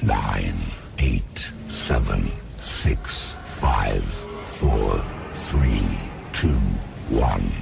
9, 8, 7, 6, 5, 4, 3, 2, 1.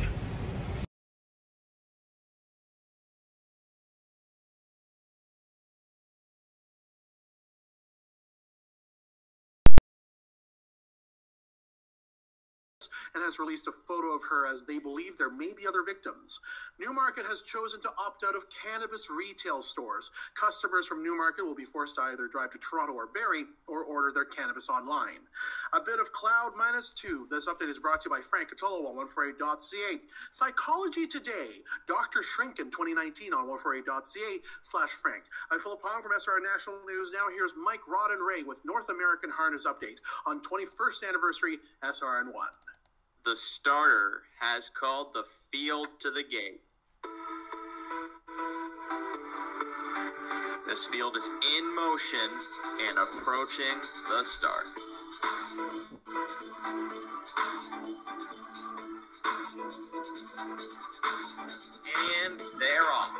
And has released a photo of her as they believe there may be other victims. Newmarket has chosen to opt out of cannabis retail stores. Customers from Newmarket will be forced to either drive to Toronto or Barrie or order their cannabis online. A bit of cloud -2. This update is brought to you by Frank Catolo on 148.ca. Psychology Today, Dr. Shrinkin 2019 on 148.ca/Frank. I'm Philip Hong from SR National News. Now here's Mike Roddenray with North American Harness Update on 21st anniversary SRN1. The starter has called the field to the gate. This field is in motion and approaching the start. And they're off.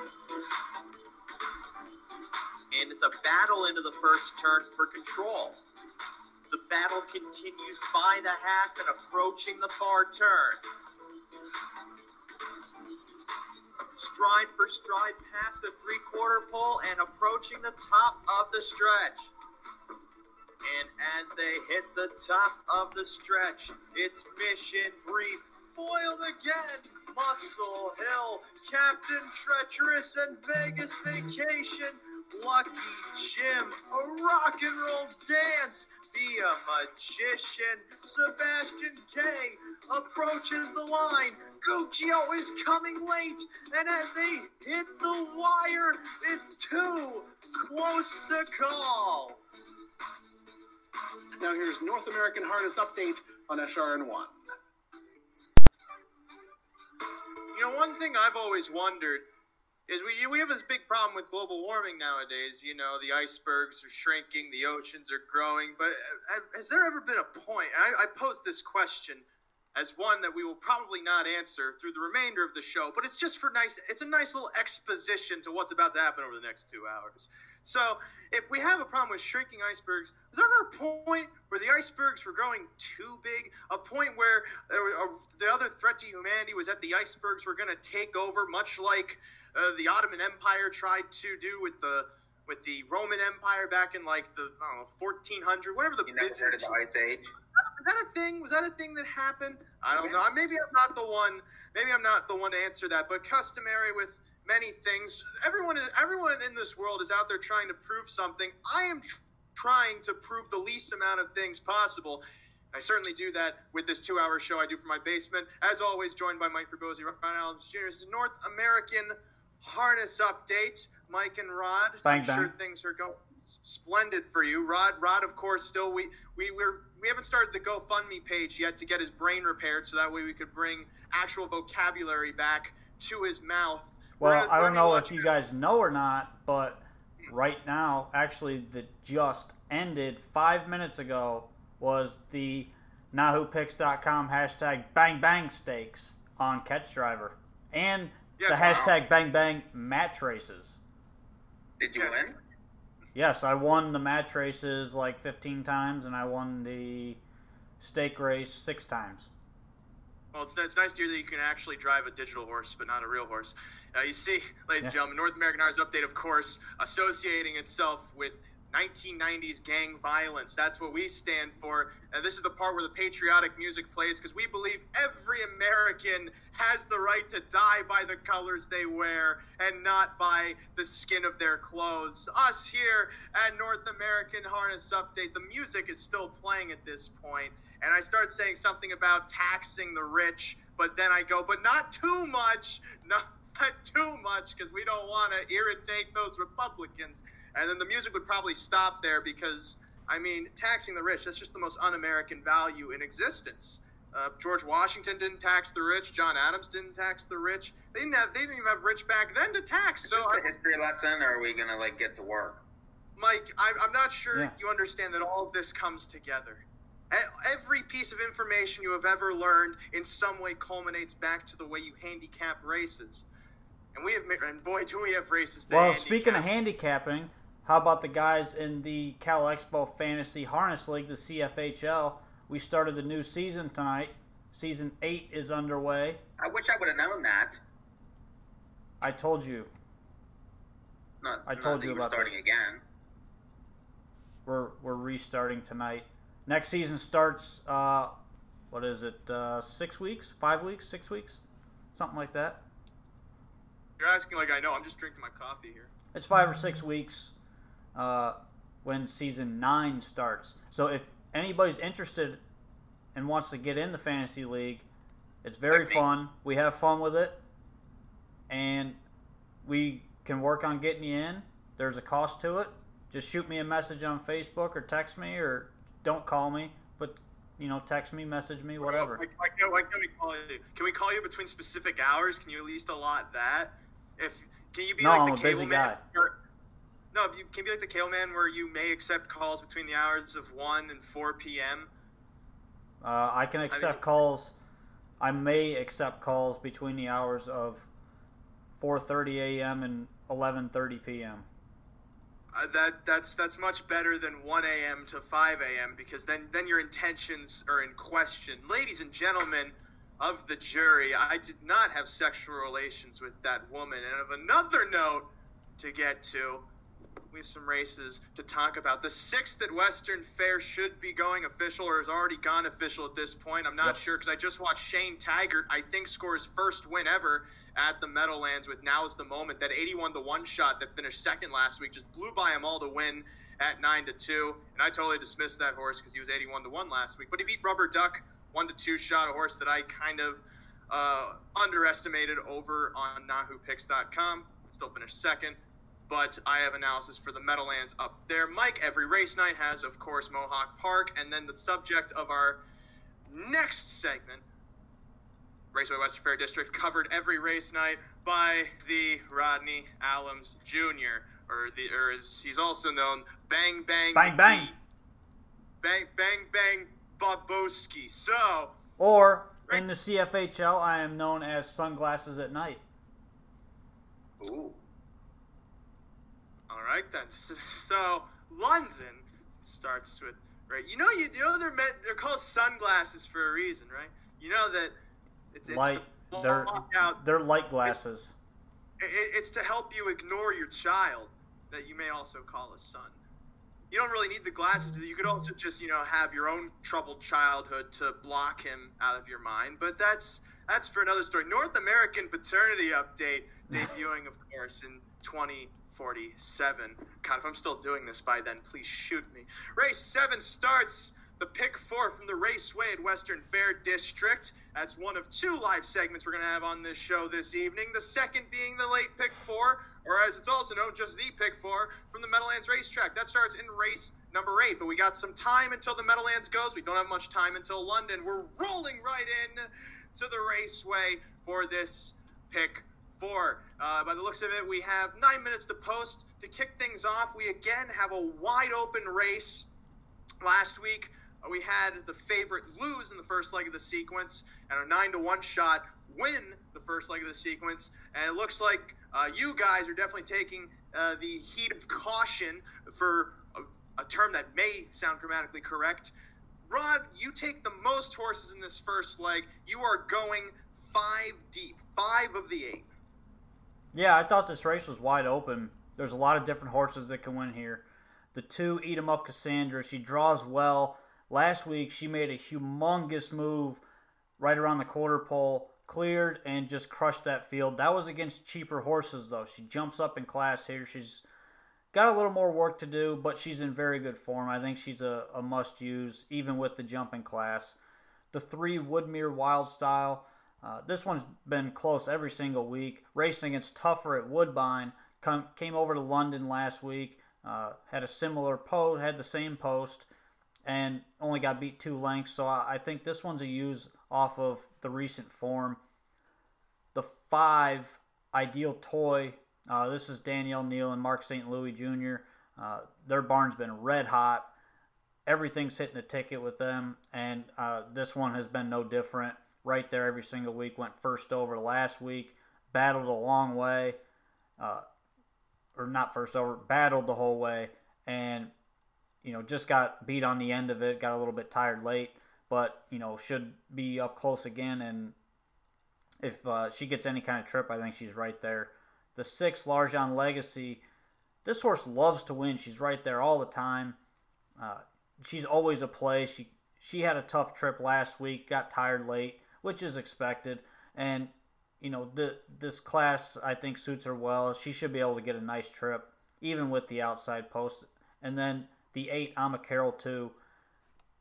And it's a battle into the first turn for control. The battle continues by the half and approaching the far turn. Stride for stride past the three-quarter pole and approaching the top of the stretch. And as they hit the top of the stretch, it's Mission Brief, foiled again, Muscle Hill, Captain Treacherous, and Vegas Vacation. Lucky Jim, a rock and roll dance, be a magician. Sebastian K approaches the line. Guccio is coming late, and as they hit the wire, it's too close to call. Now here's North American Harness Update on SRN1. You know, one thing I've always wondered is we have this big problem with global warming nowadays. You know, the icebergs are shrinking, the oceans are growing, but has there ever been a point, and I posed this question as one that we will probably not answer through the remainder of the show, but it's just it's a nice little exposition to what's about to happen over the next 2 hours. So, if we have a problem with shrinking icebergs, was there ever a point where the icebergs were growing too big? A point where the other threat to humanity was that the icebergs were going to take over, much like the Ottoman Empire tried to do with the Roman Empire back in like the 1400, whatever the. You never heard of the Ice Age? Was that a thing? Was that a thing that happened? I don't know. Maybe I'm not the one. Maybe I'm not the one to answer that. But customary with many things, everyone in this world is out there trying to prove something. I am trying to prove the least amount of things possible. I certainly do that with this 2-hour show I do from my basement. As always, joined by Mike Ribozzi, Ron Allen Jr. This is North American Harness Update. Mike and Rod, I'm sure things are going splendid for you. Rod, of course, still we haven't started the GoFundMe page yet to get his brain repaired, so that way we could bring actual vocabulary back to his mouth. Well, I don't know if you guys know or not, but right now, actually, that just ended 5 minutes ago was the NAHUPicks.com hashtag Bang Bang Stakes on Catch Driver. And the hashtag Bang Bang Match Races. Did you win? Yes, I won the match races like 15 times, and I won the stake race 6 times. Well, it's nice to hear that you can actually drive a digital horse, but not a real horse. You see, ladies and gentlemen, North American Harness Update, of course, associating itself with 1990s gang violence. That's what we stand for. And this is the part where the patriotic music plays, because we believe every American has the right to die by the colors they wear and not by the skin of their clothes. Us here at North American Harness Update, the music is still playing at this point. And I start saying something about taxing the rich, but then I go, but not too much, not too much, because we don't want to irritate those Republicans. And then the music would probably stop there because, I mean, taxing the rich, that's just the most un-American value in existence. George Washington didn't tax the rich. John Adams didn't tax the rich. They didn't even have rich back then to tax. Is this a history lesson, or are we going to, get to work? Mike, I'm not sure you understand that all of this comes together. Every piece of information you have ever learned in some way culminates back to the way you handicap races. And boy, do we have races to handicap. Well, speaking of handicapping, How about the guys in the Cal Expo Fantasy Harness League, the CFHL? We started the new season tonight. Season 8 is underway. I wish I would have known that. I told you. I told you about starting this. Again. We're restarting tonight. Next season starts, what is it, 6 weeks? 5 weeks? 6 weeks? Something like that. You're asking like I know. I'm just drinking my coffee here. It's 5 or 6 weeks when season 9 starts. So if anybody's interested and wants to get in the fantasy league, it's very fun. We have fun with it, and we can work on getting you in. There's a cost to it. Just shoot me a message on Facebook or text me, or don't call me, but text me, message me, whatever. Can we call you between specific hours? Can you at least allot that? Can you be No, like I'm the a busy cable guy. man? No, can you be like the cable man where you may accept calls between the hours of 1 and 4 p.m.? I can accept calls. I may accept calls between the hours of 4:30 a.m. and 11:30 p.m. That's much better than 1 a.m. to 5 a.m. because then your intentions are in question. Ladies and gentlemen of the jury, I did not have sexual relations with that woman. And of another note to get to, we have some races to talk about. The 6th at Western Fair should be going official or has already gone official at this point. I'm not sure because I just watched Shane Taggart, I think, score his first win ever at the Meadowlands with Now's the Moment. That 81-1 shot that finished second last week just blew by him all to win at 9-2. And I totally dismissed that horse because he was 81-1 last week. But he beat Rubber Duck 1-2 shot, a horse that I kind of underestimated over on NAHUpicks.com. Still finished second. But I have analysis for the Meadowlands up there. Mike, every race night has, of course, Mohawk Park. And then the subject of our next segment, Raceway Western Fair District, covered every race night by the Rodney Allums Jr., or as he's also known, Bang Bang Bang Bang. Bang Bang Bang Bobowski. So, or in the CFHL, I am known as Sunglasses at Night. Ooh. All right then. So London starts with they're called sunglasses for a reason, right? You know that it's light. To block out. They're light glasses. It's to help you ignore your child that you may also call a son. You don't really need the glasses. You could also just have your own troubled childhood to block him out of your mind. But that's for another story. North American Paternity Update debuting, of course, in 2047. God, if I'm still doing this by then, please shoot me. Race 7 starts the pick 4 from the Raceway at Western Fair District. That's one of 2 live segments we're going to have on this show this evening. The second being the late pick 4, or as it's also known, just the pick 4 from the Meadowlands racetrack. That starts in race number 8, but we got some time until the Meadowlands goes. We don't have much time until London. We're rolling right in to the Raceway for this pick 4. By the looks of it, we have 9 minutes to post. To kick things off, we again have a wide open race. Last week, we had the favorite lose in the first leg of the sequence, and a 9-1 shot win the first leg of the sequence. And it looks like you guys are definitely taking the heat of caution, for a term that may sound grammatically correct. Rod, you take the most horses in this first leg. You are going 5 deep, 5 of the 8. Yeah, I thought this race was wide open. There's a lot of different horses that can win here. The 2, Eat 'em Up Cassandra, she draws well. Last week, she made a humongous move right around the quarter pole, cleared, and just crushed that field. That was against cheaper horses, though. She jumps up in class here. She's got a little more work to do, but she's in very good form. I think she's a must-use, even with the jump in class. The 3, Woodmere Wild Style. This one's been close every single week. Racing against Tougher at Woodbine. Came over to London last week. Had a similar post, had the same post, and only got beat 2 lengths. So I think this one's a use off of the recent form. The 5, Ideal Toy. This is Danielle Neal and Mark St. Louis Jr. Their barn's been red hot. Everything's hitting a ticket with them, and this one has been no different. Right there every single week. Went first over last week. Battled a long way. or not first over, battled the whole way, and just got beat on the end of it. Got a little bit tired late, but should be up close again. And if she gets any kind of trip, I think she's right there. The 6, Larjan Legacy. This horse loves to win. She's right there all the time. She's always a play. She had a tough trip last week, got tired late, which is expected. And, this class, I think, suits her well. She should be able to get a nice trip, even with the outside post. And then the 8, I'm a Carol 2.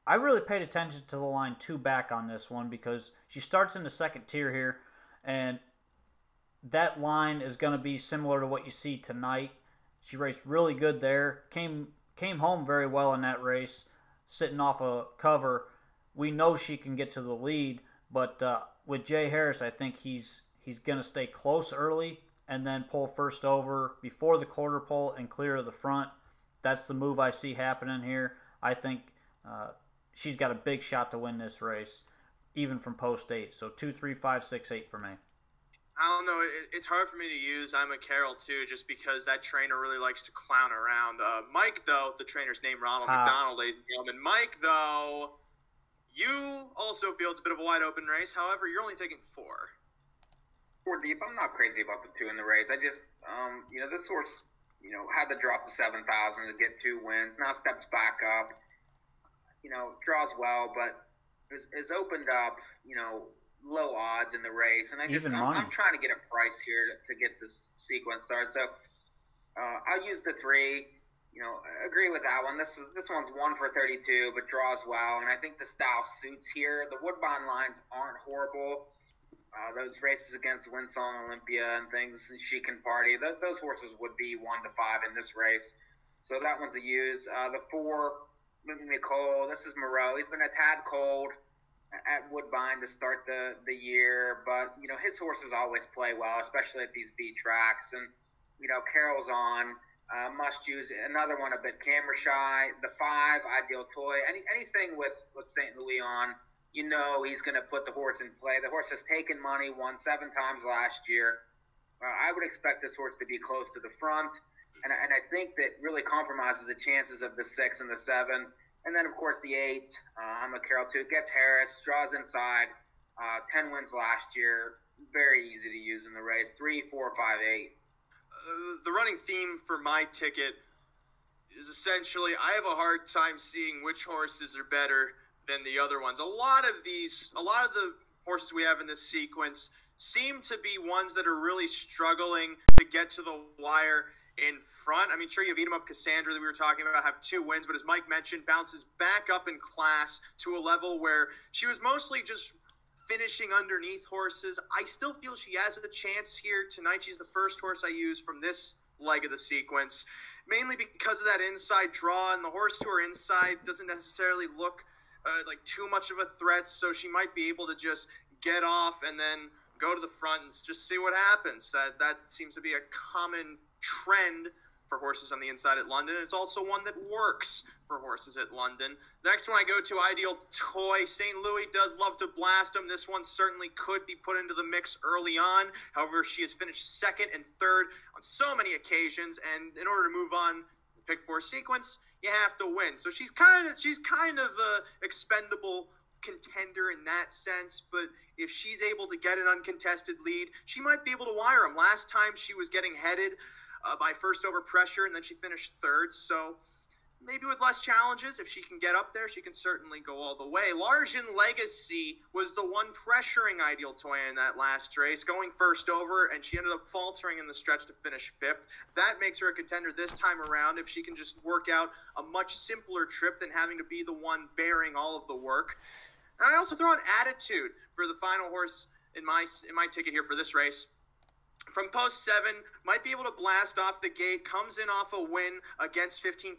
I really paid attention to the line 2 back on this one because she starts in the second tier here, and that line is going to be similar to what you see tonight. She raced really good there, came home very well in that race, sitting off a cover. We know she can get to the lead, but with Jay Harris, I think he's going to stay close early and then pull first over before the quarter pole and clear to the front. That's the move I see happening here. I think she's got a big shot to win this race, even from post 8. So 2, 3, 5, 6, 8 for me. I don't know. It's hard for me to use I'm a Carol too, just because that trainer really likes to clown around. Mike, though, the trainer's name, Ronald McDonald, ladies and gentlemen. Mike, though, you also feel it's a bit of a wide open race. However, you're only taking 4. 4 deep. I'm not crazy about the 2 in the race. I just, this horse, had to drop to 7,000 to get 2 wins. Now steps back up, draws well, but is opened up, low odds in the race. And I'm trying to get a price here to get this sequence started. So I'll use the 3. Agree with that one. This one's 1 for 32, but draws well, and I think the style suits here. The Woodbine lines aren't horrible. Those races against Winslow and Olympia and things, She Can Party, those horses would be 1 to 5 in this race. So that one's a use. The 4, Nicole, this is Moreau. He's been a tad cold at Woodbine to start the year, but, his horses always play well, especially at these B tracks. And, Carol's on. Must use another one a bit camera shy. The 5, Ideal Toy. Anything with St. Louis on, he's going to put the horse in play. The horse has taken money, won 7 times last year. I would expect this horse to be close to the front, and I think that really compromises the chances of the 6 and the 7. And then, of course, the 8, I'm a Carol 2, gets Harris, draws inside, 10 wins last year. Very easy to use in the race. 3, 4, 5, 8. The running theme for my ticket is essentially I have a hard time seeing which horses are better than the other ones. A lot of the horses we have in this sequence seem to be ones that are really struggling to get to the wire in front. I mean, sure, you have Eat 'em Up Cassandra that we were talking about, have 2 wins, but as Mike mentioned, bounces back up in class to a level where she was mostly just finishing underneath horses. I still feel she has a chance here tonight. She's the first horse I use from this leg of the sequence, mainly because of that inside draw, and the horse to her inside doesn't necessarily look like too much of a threat, so she might be able to just get off and then go to the front and just see what happens. That seems to be a common trend for horses on the inside at London. It's also one that works for horses at London. The next one I go to, Ideal Toy. St. Louis does love to blast them. This one certainly could be put into the mix early on. However, she has finished 2nd and 3rd on so many occasions, and in order to move on the pick 4 sequence, you have to win. So she's kind of a expendable contender in that sense, but if she's able to get an uncontested lead, she might be able to wire him. Last time she was getting headed by first over pressure, and then she finished 3rd, so maybe with less challenges, if she can get up there, she can certainly go all the way. Larjan Legacy was the one pressuring Ideal Toy in that last race, going first over, and she ended up faltering in the stretch to finish 5th. That makes her a contender this time around if she can just work out a much simpler trip than having to be the one bearing all of the work. And I also throw in Attitude for the final horse in my ticket here for this race. From post 7, might be able to blast off the gate, comes in off a win against $15,000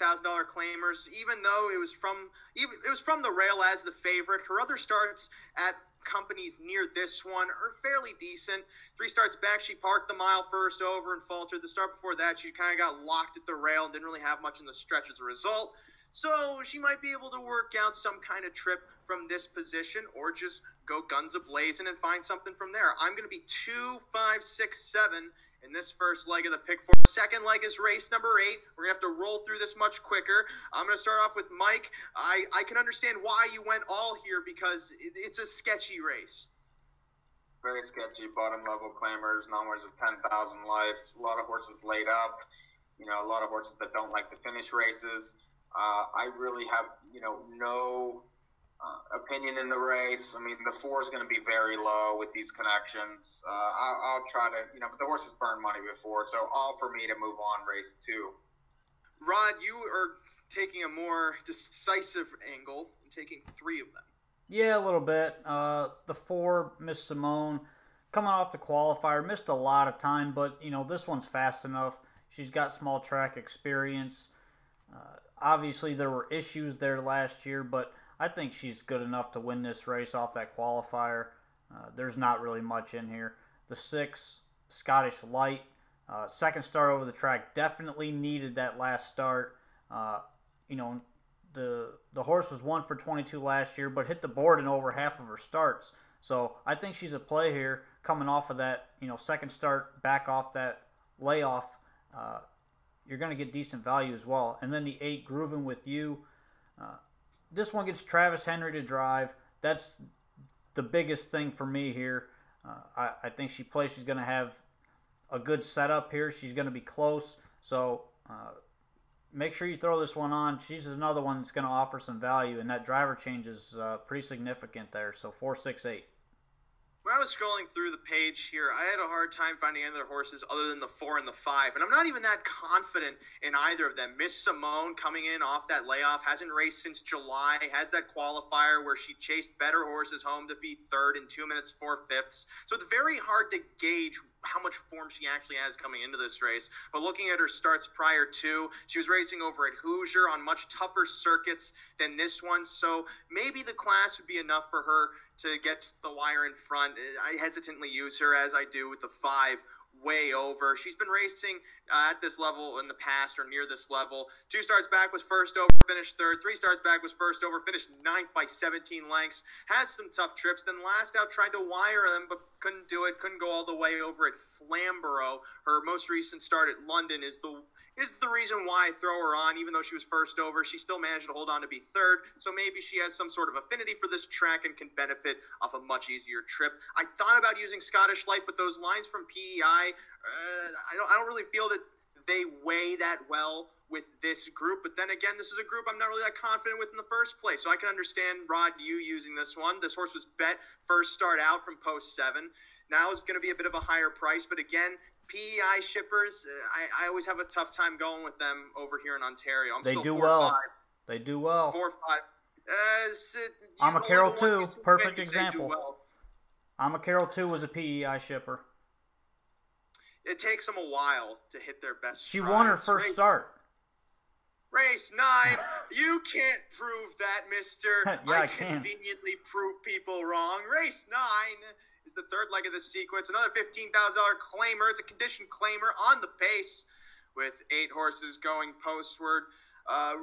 claimers, even though it was from the rail as the favorite. Her other starts at companies near this one are fairly decent. 3 starts back, she parked the mile first over and faltered. The start before that, she kind of got locked at the rail and didn't really have much in the stretch as a result. So she might be able to work out some kind of trip from this position, or just go guns a-blazing and find something from there. I'm going to be 2, 5, 6, 7 in this first leg of the pick four. Second leg is race number 8. We're going to have to roll through this much quicker. I'm going to start off with Mike. I can understand why you went all here, because it's a sketchy race. Very sketchy, bottom level claimers, numbers of 10,000 life, a lot of horses laid up, a lot of horses that don't like to finish races. I really have, no opinion in the race. I mean, the 4 is going to be very low with these connections. I'll try to, but the horses burned money before, so all for me to move on race 2. Rod, you are taking a more decisive angle and taking 3 of them. Yeah, a little bit. The 4, Miss Simone, coming off the qualifier, missed a lot of time, but, this one's fast enough. She's got small track experience. Obviously, there were issues there last year, but I think she's good enough to win this race off that qualifier. There's not really much in here. The 6, Scottish Light, second start over the track, definitely needed that last start. The horse was 1 for 22 last year, but hit the board in over half of her starts. So I think she's a play here, coming off of that, second start, back off that layoff. You're going to get decent value as well. And then the 8, Groovin' With You. This one gets Travis Henry to drive. That's the biggest thing for me here. I think she's going to have a good setup here. She's going to be close. So make sure you throw this one on. She's another one that's going to offer some value, and that driver change is pretty significant there. So 4, 6, 8. When I was scrolling through the page here, I had a hard time finding any other horses other than the 4 and the 5. And I'm not even that confident in either of them. Miss Simone, coming in off that layoff, hasn't raced since July, has that qualifier where she chased better horses home to be 3rd in 2 minutes 4/5. So it's very hard to gauge how much form she actually has coming into this race. But looking at her starts prior to, she was racing over at Hoosier on much tougher circuits than this one. So maybe the class would be enough for her to get to the wire in front. I hesitantly use her, as I do with the 5, way over. She's been racing at this level in the past, or near this level. 2 starts back was first over, finished 3rd. 3 starts back was first over, finished 9th by 17 lengths. Has some tough trips. Then last out tried to wire them, but couldn't do it. Couldn't go all the way over at Flamborough. Her most recent start at London is the reason why I throw her on. Even though she was first over, she still managed to hold on to be 3rd. So maybe she has some sort of affinity for this track and can benefit off a much easier trip. I thought about using Scottish Light, but those lines from PEI, I don't really feel that they weigh that well with this group. But then again, this is a group I'm not really that confident with in the first place. So I can understand, Rod, you using this one. This horse was bet first start out from post 7. Now it's going to be a bit of a higher price. But again, PEI shippers, I always have a tough time going with them over here in Ontario. They do well. They do well. 4, 5. I'm a Carroll 2. Perfect example. I'm a Carroll 2 was a PEI shipper. It takes them a while to hit their best She strides. won her first start. Race 9, you can't prove that, mister. Yeah, I conveniently prove people wrong. Race 9 is the 3rd leg of the sequence. Another $15,000 claimer. It's a condition claimer on the pace with 8 horses going postward. Rod,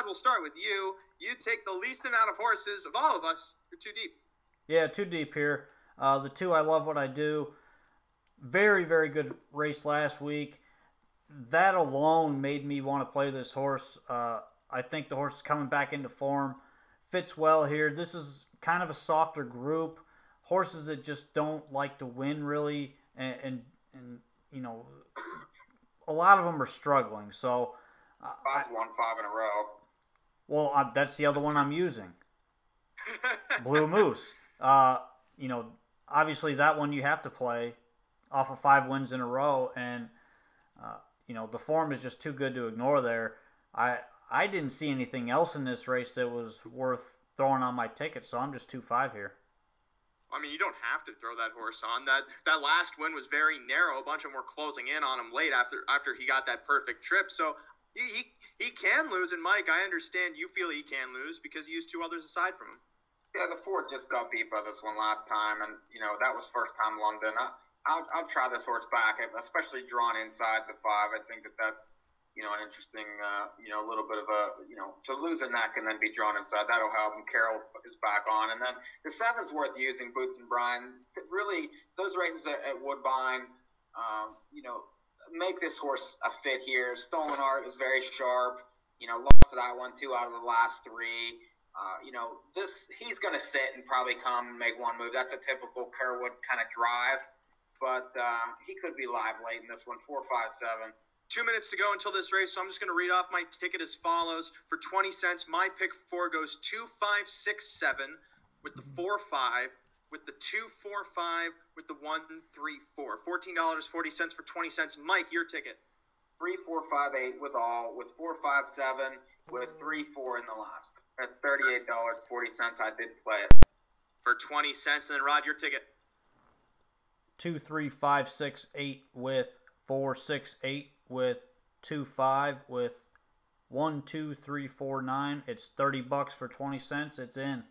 we'll start with you. You take the least amount of horses of all of us. You're too deep. Yeah, too deep here. The 2, I Love What I Do. Very, very good race last week. That alone made me want to play this horse. I think the horse is coming back into form. Fits well here. This is kind of a softer group. Horses that just don't like to win, really. And a lot of them are struggling. So 5's won 5 in a row. Well, that's the other one I'm using. Blue Moose. Obviously that one you have to play off of 5 wins in a row, and the form is just too good to ignore there. I didn't see anything else in this race that was worth throwing on my ticket, so I'm just 2-5 here. I mean, you don't have to throw that horse on. That last win was very narrow. A bunch of them were closing in on him late after he got that perfect trip. So he can lose. And Mike, I understand you feel he can lose because you used 2 others aside from him. Yeah, the 4 just got beat by this one last time, and that was first time London. I'll try this horse back, especially drawn inside the 5. I think that's an interesting, a little bit of a, to lose a neck and then be drawn inside. That'll help him. Carroll is back on. And then the 7's worth using, Boots and Bryan. Really, those races at Woodbine, make this horse a fit here. Stolen Art is very sharp. Lost to that one 2 out of the last 3. He's going to sit and probably come and make one move. That's a typical Kerwood kind of drive. But he could be live late in this one, 4, 5, 7. 2 minutes to go until this race, so I'm just going to read off my ticket as follows. For 20 cents, my pick 4 goes 2, 5, 6, 7 with the 4, 5, with the 2, 4, 5, with the 1, 3, 4. $14.40 for 20 cents. Mike, your ticket. 3, 4, 5, 8 with all, with 4, 5, 7, with 3, 4 in the last. That's $38.40. I did play it. For 20 cents. And then, Rod, your ticket. 2, 3, 5, 6, 8 with 4, 6, 8 with 2, 5 with 1, 2, 3, 4, 9. It's $30 for 20 cents. It's in.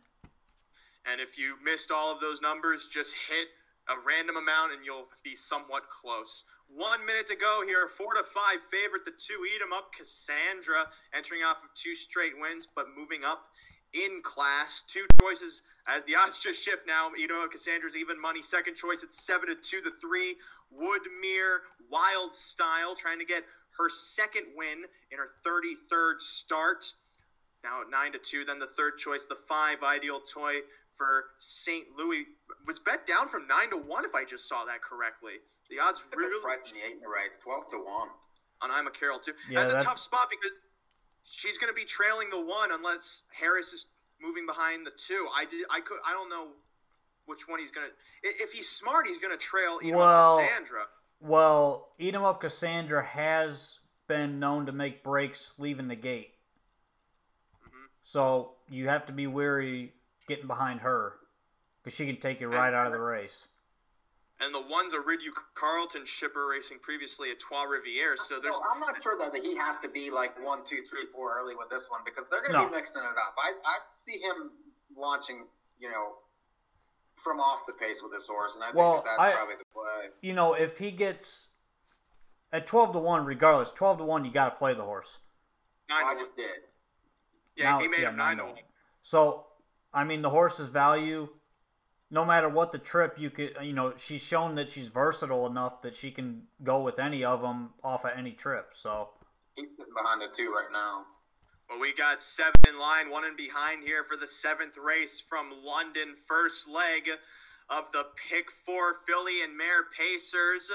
And if you missed all of those numbers, just hit a random amount and you'll be somewhat close. 1 minute to go here. 4 to 5 favorite. The 2 Eat 'em Up Cassandra, entering off of 2 straight wins, but moving up in class. 2 choices as the odds just shift now. Eat 'em Up Cassandra's even money. Second choice at 7 to 2. The 3 Woodmere Wild Style, trying to get her second win in her 33rd start. Now at 9 to 2. Then the third choice, the 5 Ideal Toy for St. Louis, was bet down from 9 to 1 if I just saw that correctly. The odds really price in the 8 in the race, 12 to 1 on I'm a Carroll too. Yeah, that's a tough spot because she's going to be trailing the 1 unless Harris is moving behind the 2. I don't know which one he's going to. If he's smart, he's going to trail Eat 'em Up Cassandra. Well, Eat 'em Up Cassandra has been known to make breaks leaving the gate. Mm-hmm. So you have to be wary getting behind her because she can take you right out of the race. And the 1's a Riddu Carlton shipper racing previously at Trois Rivières. So there's. I'm not sure though that he has to be like 1, 2, 3, 4 early with this one because they're going to be mixing it up. I see him launching, from off the pace with this horse, and I think that's probably the play. If he gets at 12 to 1, regardless, 12 to 1, you got to play the horse. I just did. Yeah, he made him 9 to 1. So, the horse's value, no matter what the trip, you could, she's shown that she's versatile enough that she can go with any of them off of any trip. So he's sitting behind the 2 right now. Well, we got 7 in line, 1 in behind here for the 7th race from London. First leg of the Pick 4 Filly and Mare Pacers.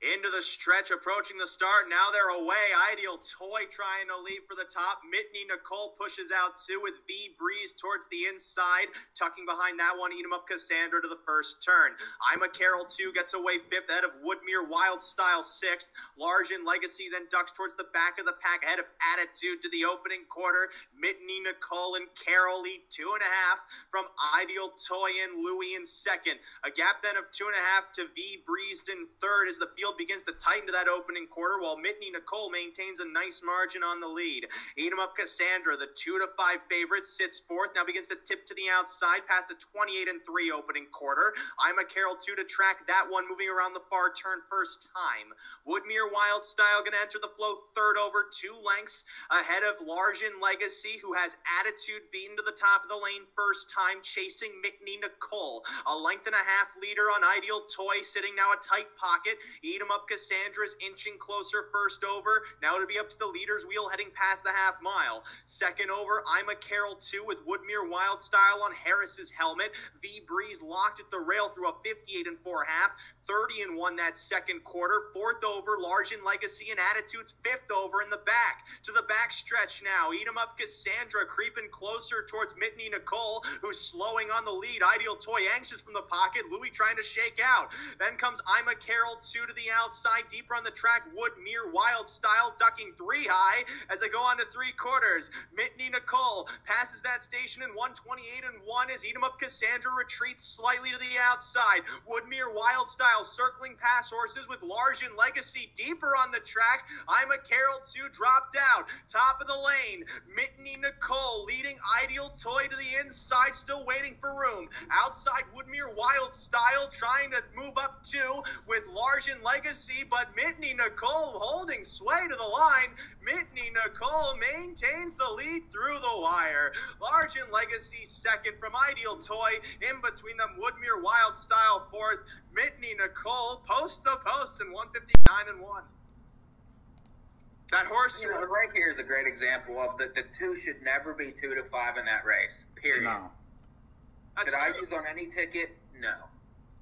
Into the stretch, approaching the start. Now they're away. Ideal Toy trying to lead for the top. Mitney Nicole pushes out 2 with V Breeze towards the inside. Tucking behind that one, Eat 'em Up Cassandra to the first turn. I'm a Carroll 2 gets away 5th ahead of Woodmere Wild Style 6th. Large in Legacy then ducks towards the back of the pack ahead of Attitude to the opening quarter. Mitney Nicole and Carroll lead 2.5 from Ideal Toy and Louis in second. A gap then of 2.5 to V Breeze in third as the field begins to tighten to that opening quarter while Mitney Nicole maintains a nice margin on the lead. Eat 'em Up Cassandra, the 2 to 5 favorite, sits fourth, now begins to tip to the outside past a 28-3 opening quarter. I'm a Carroll 2 to track that one, moving around the far turn first time. Woodmere Wild Style going to enter the flow third over 2 lengths ahead of Largin Legacy, who has Attitude beaten to the top of the lane first time, chasing Mitney Nicole. A 1.5 length leader on Ideal Toy, sitting now a tight pocket. Eat 'em Up Cassandra's inching closer first over. Now it'll be up to the leader's wheel heading past the half mile. Second over, I'm a Carroll 2 with Woodmere Wild Style on Harris's helmet. V Breeze locked at the rail through a 58 4.5. 30-1 that second quarter. Fourth over, Largin Legacy and Attitude's fifth over in the back. To the back stretch now. Eat 'em Up Cassandra creeping closer towards Mitney Nicole, who's slowing on the lead. Ideal Toy anxious from the pocket. Louis trying to shake out. Then comes I'm a Carroll 2 to the outside. Deeper on the track, Woodmere Wild Style ducking 3 high as they go on to 3 quarters. Mitney Nicole passes that station in 1:28-1 as Eat 'em Up Cassandra retreats slightly to the outside. Woodmere Wild Style circling past horses with Largin Legacy deeper on the track. I'm a Carroll 2 dropped out. Top of the lane, Mitney Nicole leading Ideal Toy to the inside, still waiting for room. Outside, Woodmere Wild Style trying to move up too with Largent Legacy, but Mitney Nicole holding sway to the line. Mitney Nicole maintains the lead through the wire. Largent Legacy second from Ideal Toy. In between them, Woodmere Wild Style fourth. Mitney Nicole post to post in 159-1. That horse, right here is a great example of the two should never be 2 to 5 in that race. Period. No. Did I use on any ticket? No.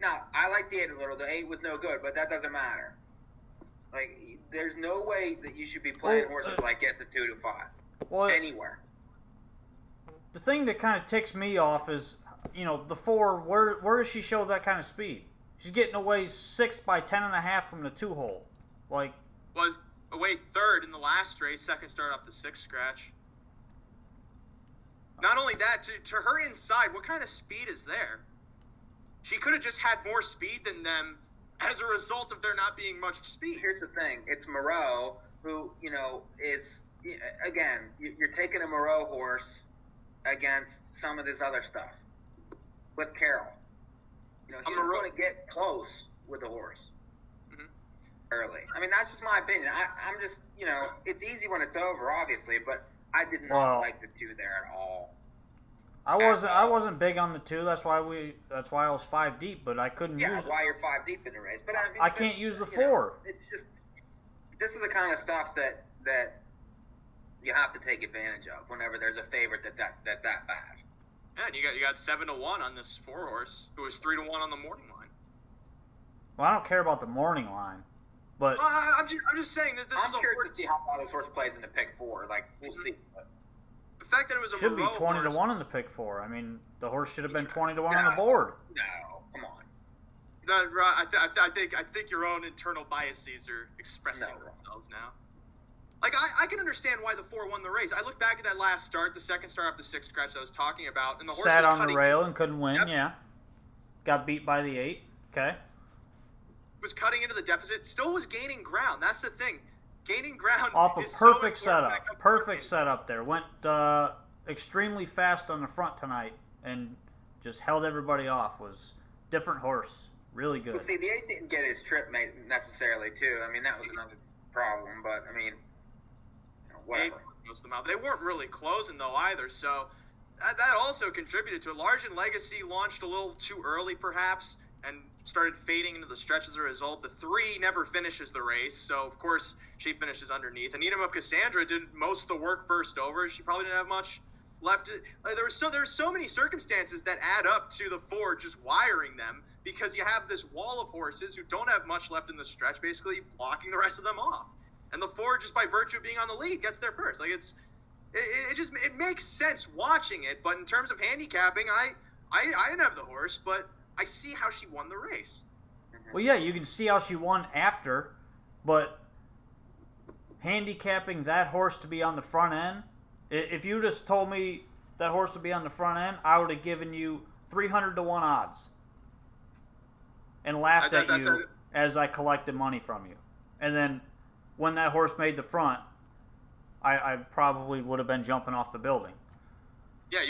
Now, I like the 8 a little. The 8 was no good, but that doesn't matter. Like, there's no way that you should be playing horses like this at 2 to 5 anywhere. The thing that kind of ticks me off is, the 4. Where does she show that kind of speed? She's getting away 6 by 10.5 from the 2 hole. Like, was away third in the last race, second start off the 6 scratch. Not only that, to her inside, what kind of speed is there? She could have just had more speed than them as a result of there not being much speed. Here's the thing. It's Moreau who, is, again, you're taking a Moreau horse against some of this other stuff with Carroll. He's going to get close with the horse early. I mean, that's just my opinion. I'm just, it's easy when it's over, obviously, but I did not like the 2 there at all. I wasn't big on the 2. That's why I was 5 deep, but I couldn't use. Yeah, that's why you're 5 deep in the race. But I can't use the 4. It's just this is the kind of stuff that you have to take advantage of whenever there's a favorite that's that bad. Yeah, and you got 7-1 on this 4 horse, who was 3-1 on the morning line. Well, I don't care about the morning line, but I'm just saying that this is a curious to see how far this horse plays in the pick 4. Like, we'll see. The fact that it was a should be 20 horse, to 1 in the pick 4. I mean, the horse should have been 20 to 1 on the board. No, come on. I think your own internal biases are expressing themselves now. Like, I can understand why the 4 won the race. I look back at that last start, the second start off the 6 scratch I was talking about, and the horse sat was on the rail and couldn't win. Yep. Yeah, got beat by the 8. Okay, was cutting into the deficit, still was gaining ground. That's the thing, gaining ground off a perfect setup. Perfect setup there. Went extremely fast on the front tonight and just held everybody off. Was different horse, really good. Well, see, the 8 didn't get his trip mate necessarily too. I mean, that was another problem, but I mean. Whatever. They weren't really closing, though, either, so that also contributed to it. Largent Legacy launched a little too early, perhaps, and started fading into the stretch as a result. The 3 never finishes the race, so, of course, she finishes underneath. And Eat 'em Up Cassandra did most of the work first over. She probably didn't have much left. There's so many circumstances that add up to the 4 just wiring them, because you have this wall of horses who don't have much left in the stretch, basically blocking the rest of them off. And the 4, just by virtue of being on the lead, gets there first. Like, it makes sense watching it. But in terms of handicapping, I didn't have the horse, but I see how she won the race. Well, yeah, you can see how she won after, but handicapping that horse to be on the front end, if you just told me that horse to be on the front end, I would have given you 300 to 1 odds and laughed at you as I collected money from you. And then when that horse made the front, I probably would have been jumping off the building. Yeah,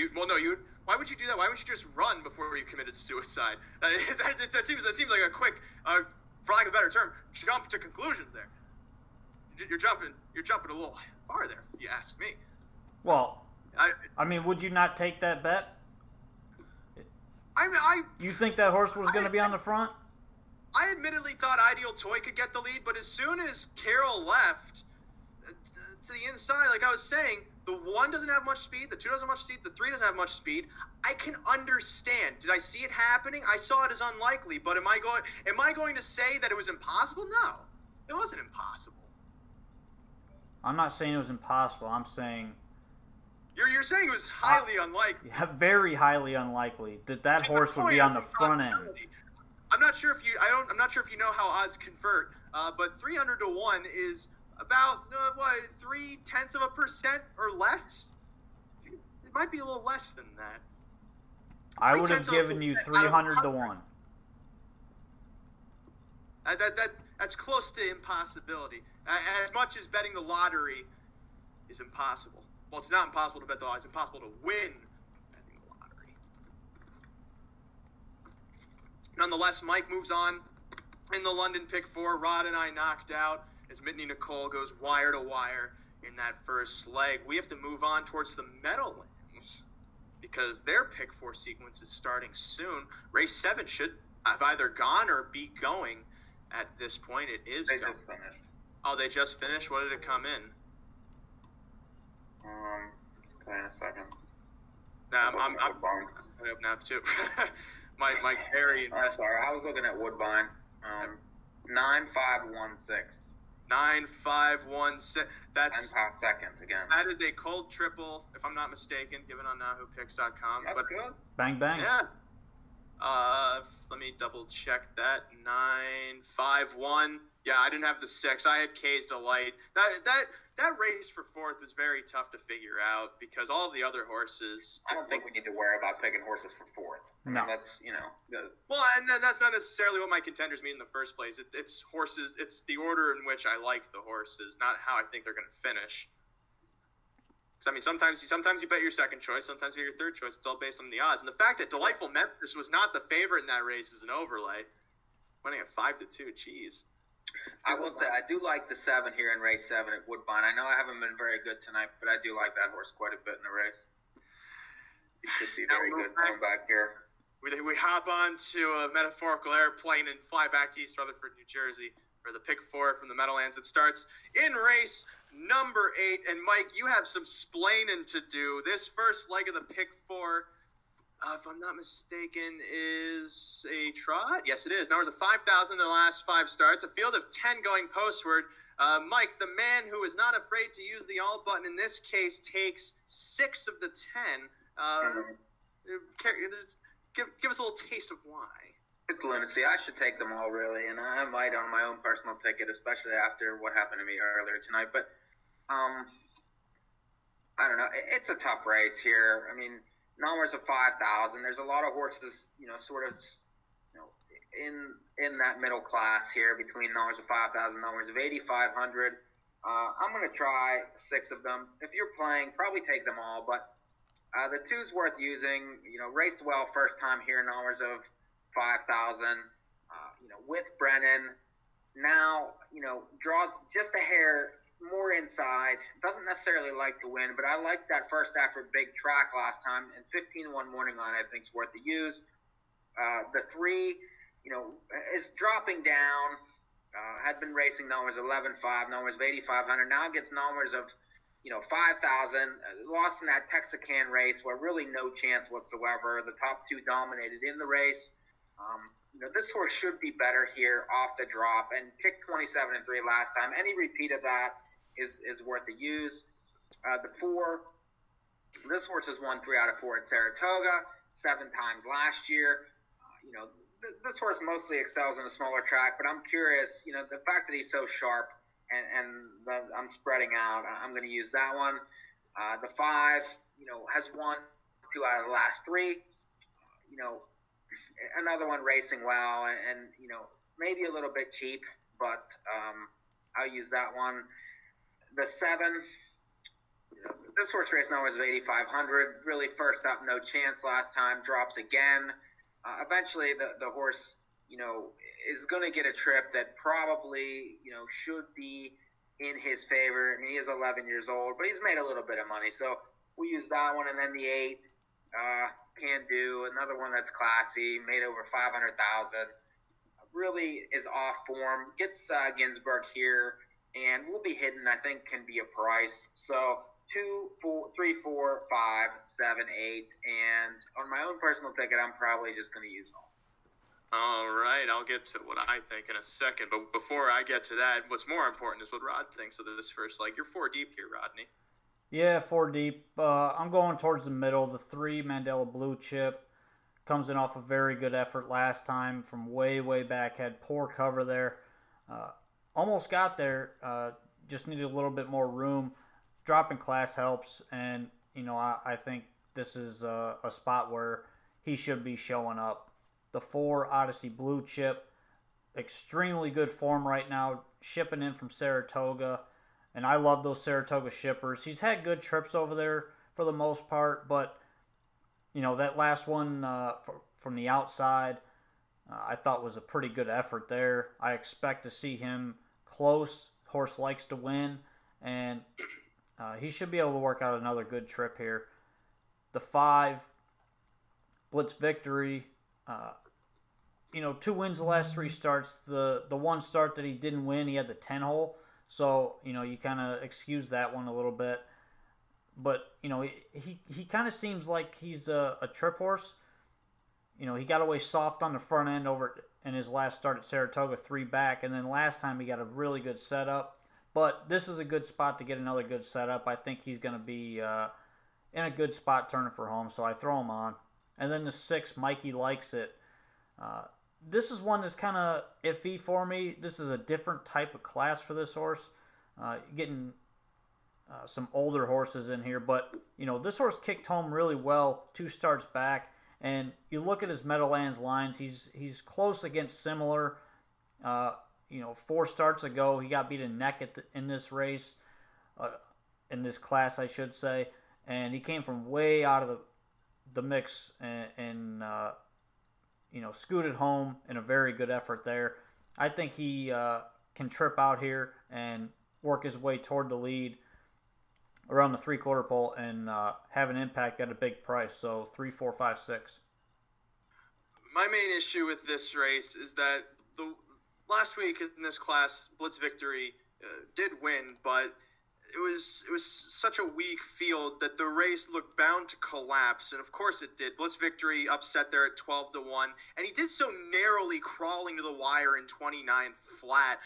why would you do that? Why wouldn't you just run before you committed suicide? That seems like a quick, for lack of a better term, jump to conclusions there. You're jumping a little far there, if you ask me. Well, I mean, would you not take that bet? You think that horse was going to be on the front? I admittedly thought Ideal Toy could get the lead, but as soon as Carroll left to the inside, like I was saying, the 1 doesn't have much speed, the 2 doesn't have much speed, the 3 doesn't have much speed. I can understand. Did I see it happening? I saw it as unlikely, but am I going to say that it was impossible? No, it wasn't impossible. I'm not saying it was impossible. I'm saying you're saying it was highly unlikely. Yeah, very highly unlikely that horse would be on the front end. I'm not sure if you know how odds convert, but 300 to 1 is about 0.3% or less. It might be a little less than that. I would have given you 300 to 1. That's close to impossibility. As much as betting the lottery is impossible. Well, it's not impossible to bet the odds. It's impossible to win betting the lottery. Nonetheless, Mike moves on in the London pick 4. Rod and I knocked out as Mitney Nicole goes wire to wire in that first leg. We have to move on towards the Meadowlands because their pick 4 sequence is starting soon. Race 7 should have either gone or be going at this point. It is They going. just finished. Oh, they just finished? What did it come in? Tell you in a second. I'm up now too. my very I'm sorry, I was looking at Woodbine. 9516. 9516. That's 10 past seconds again. that is a cold triple, if I'm not mistaken, given on NAHUpicks.com. That's good. Bang, bang. Yeah. Let me double check that. 951. Yeah, I didn't have the 6. I had K's Delight. That race for 4th was very tough to figure out because all of the other horses. I don't think we need to worry about picking horses for 4th. I mean, No. that's, Well, and that's not necessarily what my contenders mean in the first place. It's horses. It's the order in which I like the horses, not how I think they're going to finish. Because I mean, sometimes you bet your second choice, sometimes you bet your third choice. It's all based on the odds. And the fact that Delightful Memphis was not the favorite in that race is an overlay. Winning at 5-2. Jeez. I will say, I do like the 7 here in race 7 at Woodbine. I know I haven't been very good tonight, but I do like that horse quite a bit in the race. He should be very good coming back here. We hop on to a metaphorical airplane and fly back to East Rutherford, New Jersey for the pick 4 from the Meadowlands. It starts in race number 8. And Mike, you have some splaining to do. This first leg of the pick 4, if I'm not mistaken, is a trot. Yes, it is. Numbers of 5,000 in the last 5 starts. A field of 10 going postward. Mike, the man who is not afraid to use the all button in this case, takes 6 of the 10. Give us a little taste of why. It's lunacy. I should take them all, really, and I might on my own personal ticket, especially after what happened to me earlier tonight. But I don't know. It's a tough race here. I mean, numbers of 5,000. There's a lot of horses, in that middle class here between numbers of 5,000, numbers of 8,500. I'm going to try 6 of them. If you're playing, probably take them all, but the 2's worth using. Raced well first time here, numbers of 5,000. With Brennan, now, draws just a hair more inside. Doesn't necessarily like to win, but I like that first effort big track last time. And 15-1 morning line, I think, is worth the use. The 3, is dropping down. Had been racing numbers 11.5, numbers of 8,500. Now gets numbers of 5,000. Lost in that Texarkana race where really no chance whatsoever. The top 2 dominated in the race. This horse should be better here off the drop and kicked 27-3 last time. Any repeat of that is worth the use. The 4, this horse has won 3 out of 4 at Saratoga, 7 times last year. This horse mostly excels in a smaller track, but I'm curious, the fact that he's so sharp and I'm spreading out, I'm going to use that one. The 5, has won 2 out of the last 3. Another one racing well and maybe a little bit cheap, but I'll use that one. The 7, this horse race numbers of 8,500. Really first up, no chance last time. Drops again. Eventually, the horse, is going to get a trip that probably, should be in his favor. I mean, he is 11 years old, but he's made a little bit of money. So we use that one. And then the 8, Can Do, another one that's classy, made over 500,000. Really is off form. Gets Ginsburg here, and will be hidden, I think, can be a price. So 2, 4, 3, 4, 5, 7, 8, and on my own personal ticket, I'm probably just going to use all. All right, I'll get to what I think in a second. But before I get to that, what's more important is what Rod thinks of this first leg. You're 4 deep here, Rodney. Yeah, 4 deep. I'm going towards the middle. The 3, Mandela Blue Chip, comes in off a very good effort last time from way, way back. Had poor cover there. Almost got there. Just needed a little bit more room. Dropping class helps, and I think this is a spot where he should be showing up. The 4, Odyssey Blue Chip, extremely good form right now, shipping in from Saratoga. And I love those Saratoga shippers. He's had good trips over there for the most part, but that last one from the outside, I thought was a pretty good effort there. I expect to see him close. Horse likes to win, and he should be able to work out another good trip here. The 5, Blitz Victory, 2 wins the last 3 starts. The one start that he didn't win, he had the 10 hole. So, you kind of excuse that one a little bit. But, he kind of seems like he's a trip horse. He got away soft on the front end over in his last start at Saratoga, 3 back. And then last time he got a really good setup. But this is a good spot to get another good setup. I think he's going to be in a good spot turning for home. So I throw him on. And then the 6, Mikey Likes It. This is one that's kind of iffy for me. This is a different type of class for this horse. Getting some older horses in here. But, this horse kicked home really well 2 starts back. And you look at his Meadowlands lines, he's close against similar. 4 starts ago, he got beat in neck in this race, in this class, I should say. And he came from way out of the mix and scooted home in a very good effort there. I think he can trip out here and work his way toward the lead around the 3/4 pole and have an impact at a big price. So 3, 4, 5, 6. My main issue with this race is that the last week in this class, Blitz Victory did win, but it was such a weak field that the race looked bound to collapse, and of course it did. Blitz Victory upset there at 12-1, and he did so narrowly, crawling to the wire in 29 flat.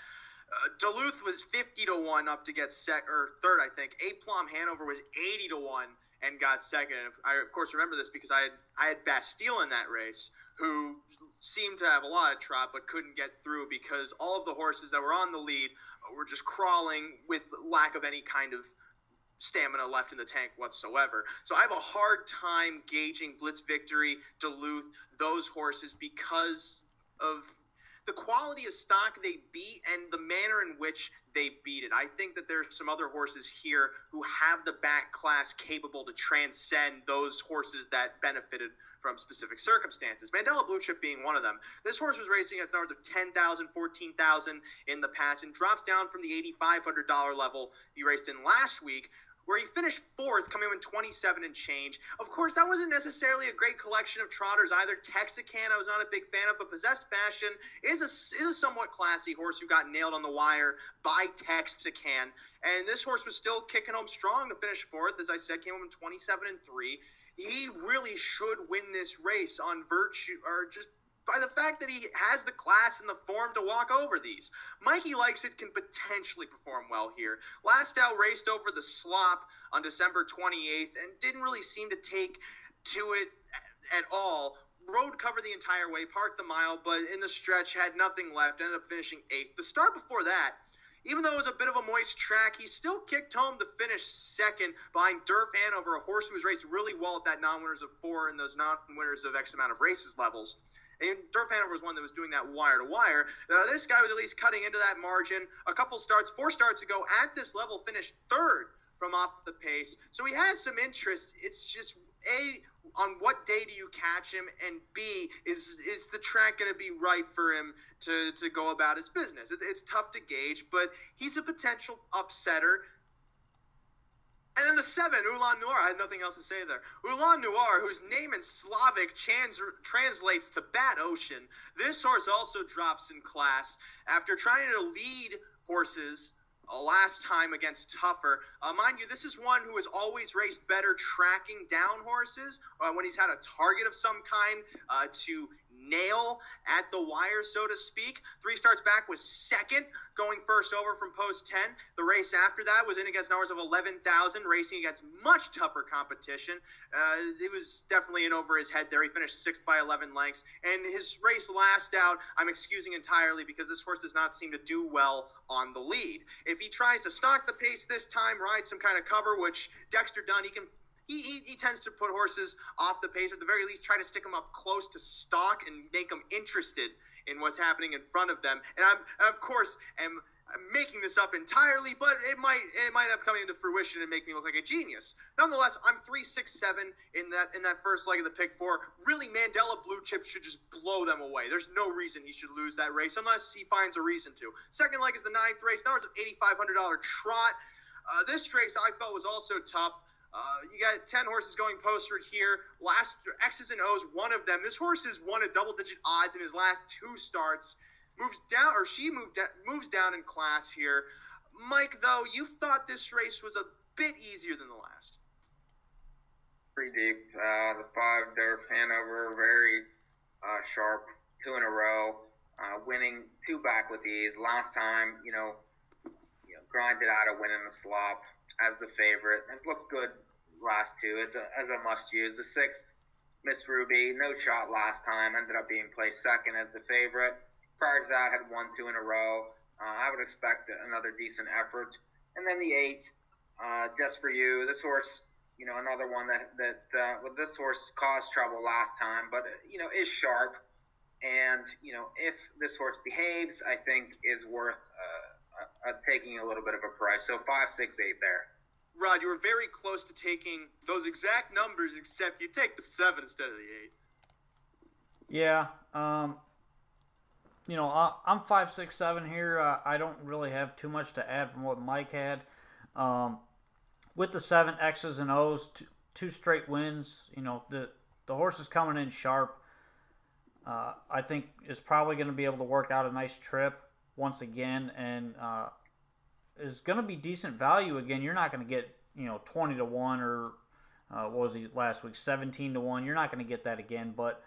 Duluth was 50-1 up to get third, I think. Plum Hanover was 80-1 and got second. And I of course remember this because I had Bastille in that race, who seemed to have a lot of trot but couldn't get through because all of the horses that were on the lead were just crawling with lack of any kind of stamina left in the tank whatsoever. So I have a hard time gauging Blitz Victory, Duluth, those horses because of the quality of stock they beat and the manner in which they beat it. I think that there's some other horses here who have the back class capable to transcend those horses that benefited from specific circumstances. Mandela Blue Chip being one of them. This horse was racing at numbers of 10,000, 14,000 in the past and drops down from the $8,500 level he raced in last week, where he finished 4th, coming in 27 and change. Of course, that wasn't necessarily a great collection of trotters either. Texarkana I was not a big fan of, but Possessed Fashion is a somewhat classy horse who got nailed on the wire by Texarkana. And this horse was still kicking home strong to finish 4th. As I said, came home in 27-3. He really should win this race on virtue, or just by the fact that he has the class and the form to walk over these. Mikey Likes It can potentially perform well here. Last out raced over the slop on December 28th and didn't really seem to take to it at all. Road covered the entire way, parked the mile, but in the stretch had nothing left, ended up finishing 8th. The start before that, even though it was a bit of a moist track, he still kicked home to finish 2nd behind Durf Hanover, a horse who was raced really well at that non-winners of 4 and those non-winners of X amount of races levels. And Durf Hanover was one that was doing that wire-to-wire. This guy was at least cutting into that margin. 4 starts ago at this level, finished 3rd from off the pace. So he has some interest. It's just, A, on what day do you catch him? And B, is the track going to be right for him to go about his business? It's tough to gauge, but he's a potential upsetter. And then the 7, Ulan Noir. I had nothing else to say there. Ulan Noir, whose name in Slavic translates to Bat Ocean. This horse also drops in class after trying to lead horses last time against Tougher. Mind you, this is one who has always raced better tracking down horses when he's had a target of some kind to nail at the wire, so to speak. 3 starts back was 2nd, going first over from post 10. The race after that was in against numbers of 11,000, racing against much tougher competition. It was definitely in over his head there. He finished 6th by 11 lengths. And his race last out, I'm excusing entirely because this horse does not seem to do well on the lead. If he tries to stalk the pace this time, ride some kind of cover, which Dexter Dunn, he tends to put horses off the pace, or at the very least try to stick them up close to stock and make them interested in what's happening in front of them. And I, of course, am I'm making this up entirely, but it might end up coming into fruition and make me look like a genius. Nonetheless, I'm 3-6-7 in that first leg of the pick four. Really, Mandela Blue Chip should just blow them away. There's no reason he should lose that race unless he finds a reason to. Second leg is the 9th race. That was an $8,500 trot. This race I felt was also tough. You got 10 horses going posted here. Last X's and O's, one of them. This horse has won a double-digit odds in his last 2 starts. Moves down in class here. Mike, though, you thought this race was a bit easier than the last. Pretty deep. The 5 Durf Hanover, very sharp, 2 in a row, winning 2 back with ease. Last time, grinded out a win in the slop as the favorite. Has looked good last 2. It's as a must-use. The 6th, Miss Ruby, no shot last time, ended up being placed second as the favorite. Prior to that, had won 2 in a row. I would expect another decent effort. And then the 8, Just For You. This horse, another one that with this horse caused trouble last time, but, is sharp. And, if this horse behaves, I think is worth taking a little bit of a price. So 5, 6, 8 there. Rod, you were very close to taking those exact numbers, except you take the 7 instead of the 8. Yeah, I'm 5, 6, 7 here. I don't really have too much to add from what Mike had. With the 7 X's and O's, 2 straight wins. The horse is coming in sharp. I think is probably going to be able to work out a nice trip once again, and is going to be decent value again. You're not going to get 20 to 1 or what was he last week, 17 to 1. You're not going to get that again, but.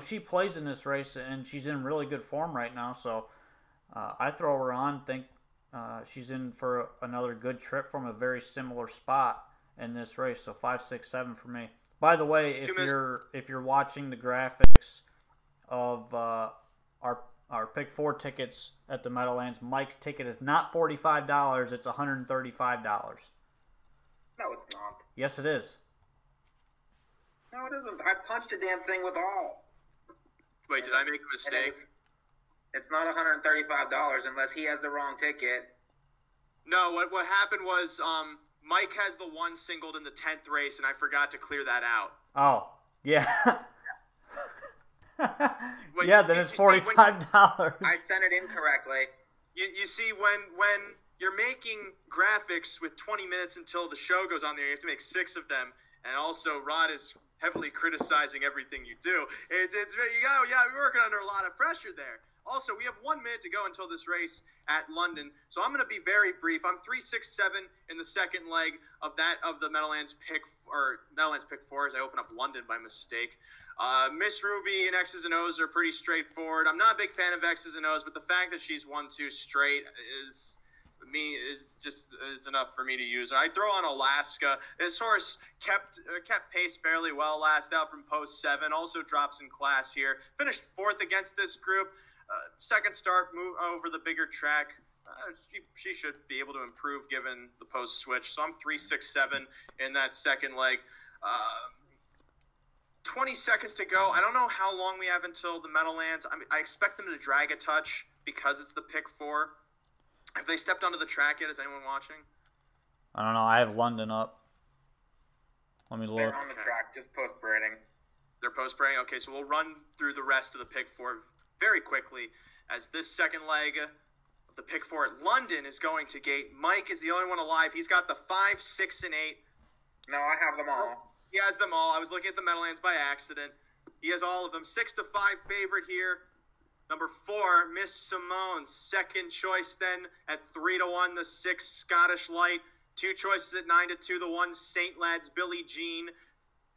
She plays in this race, and she's in really good form right now. So I throw her on. Think she's in for another good trip from a very similar spot in this race. So 5, 6, 7 for me. By the way, if you're watching the graphics of our pick 4 tickets at the Meadowlands, Mike's ticket is not $45. It's $135. No, it's not. Yes, it is. No, it isn't. I punched a damn thing with all. Wait, did I make a mistake? It's not $135 unless he has the wrong ticket. No, what happened was Mike has the 1 singled in the 10th race, and I forgot to clear that out. Oh, yeah. Wait, yeah, then it's $45. I sent it incorrectly. You see, when you're making graphics with 20 minutes until the show goes on there, you have to make 6 of them. And also, Rod is heavily criticizing everything you do. You're working under a lot of pressure there. Also, we have 1 minute to go until this race at London, so I'm going to be very brief. I'm 3, 6, 7 in the second leg of the Meadowlands pick 4 as I open up London by mistake. Miss Ruby and X's and O's are pretty straightforward. I'm not a big fan of X's and O's, but the fact that she's 1, 2 straight is enough for me to use. I throw on Alaska. This horse kept pace fairly well last out from post 7. Also drops in class here. Finished 4th against this group. Second start, move over the bigger track. She should be able to improve given the post switch. So I'm 3, 6, 7 in that second leg. 20 seconds to go. I don't know how long we have until the Meadowlands. I expect them to drag a touch because it's the pick 4. Have they stepped onto the track yet? Is anyone watching? I don't know. I have London up. Let me look. They're on the track, just post-braiding. They're post-braiding? Okay, so we'll run through the rest of the pick 4 very quickly as this second leg of the pick 4 at London is going to gate. Mike is the only one alive. He's got the 5, 6, and 8. No, I have them all. He has them all. I was looking at the Meadowlands by accident. He has all of them. 6 to 5 favorite here. Number 4, Miss Simone. Second choice then at 3 to 1, the 6 Scottish Light. 2 choices at 9 to 2, the 1 St. Lad's Billie Jean.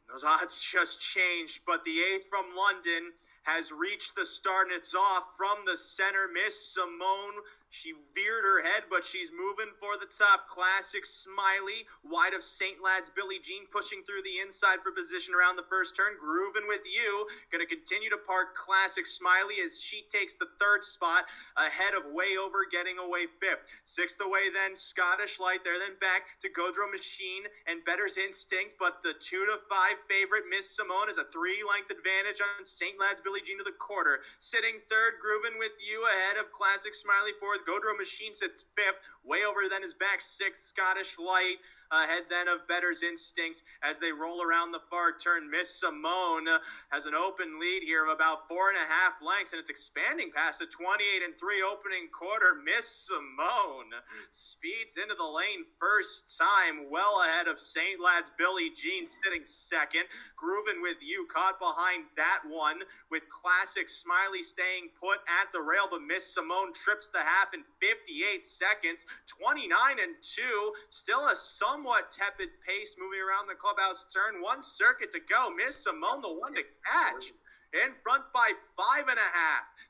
Those odds just changed, but the 8th from London has reached the start, and it's off from the center. Miss Simone, she veered her head, but she's moving for the top. Classic Smiley, wide of St. Lad's Billie Jean, pushing through the inside for position around the first turn. Grooving with You, going to continue to park Classic Smiley as she takes the 3rd spot ahead of Way Over, getting away 5th. 6th away then, Scottish Light. They're then back to Godreau Machine and Better's Instinct, but the 2 to 5 favorite, Miss Simone, is a 3-length advantage on St. Lad's Billie Jean to the quarter. Sitting 3rd, Grooving with You, ahead of Classic Smiley for 4th. Godreau Machine sits 5th. Way over then is back 6th. Scottish Light ahead then of Better's Instinct as they roll around the far turn. Miss Simone has an open lead here of about 4.5 lengths, and it's expanding past the 28-3 opening quarter. Miss Simone speeds into the lane first time, well ahead of St. Lad's Billie Jean sitting second. Groovin' With You caught behind that one, with Classic Smiley staying put at the rail, but Miss Simone trips the half in 58 seconds. 29-2, still a somewhat tepid pace moving around the clubhouse turn. One circuit to go. Miss Simone, the one to catch. In front by 5.5.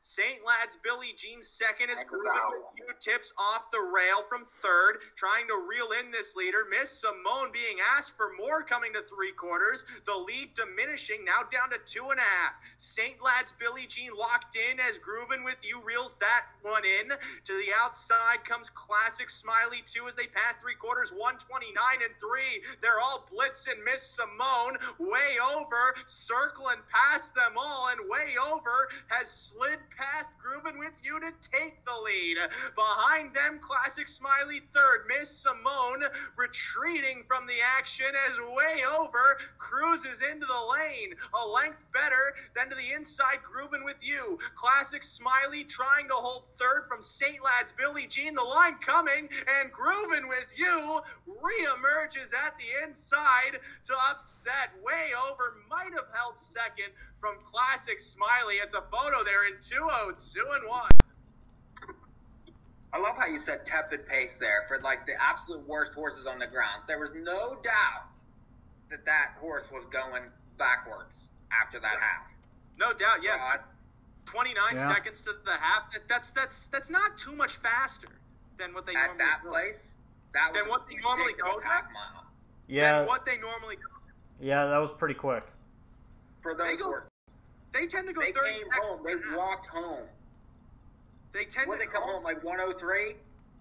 St. Lad's Billie Jean second as Groovin' With You tips off the rail from third, trying to reel in this leader. Miss Simone being asked for more coming to 3/4. The lead diminishing, now down to 2.5. St. Lad's Billie Jean locked in as Groovin' With You reels that one in. To the outside comes Classic Smiley 2 as they pass 3/4. 129-3. They're all blitzing Miss Simone way over, circling past them all, and way over has slid past Groovin' With You to take the lead. Behind them, Classic Smiley third. Miss Simone retreating from the action as way over cruises into the lane. A length better than to the inside, Groovin' With You. Classic Smiley trying to hold third from St. Lad's Billie Jean. The line coming, and Groovin' With You reemerges at the inside to upset. Way over, might have held second from Classic Smiley. It's a photo there in 2-0, 2-1. I love how you said tepid pace there for like the absolute worst horses on the grounds. There was no doubt that that horse was going backwards after that half. No doubt, yes. 29 seconds to the half. That's not too much faster than what they at normally that go. place. That was than what they normally go half mile. Yeah. Than what they normally go. Yeah, that was pretty quick. For those horses. They tend to go 30 They came seconds home. They walked home. They tend When to they come home, like 103?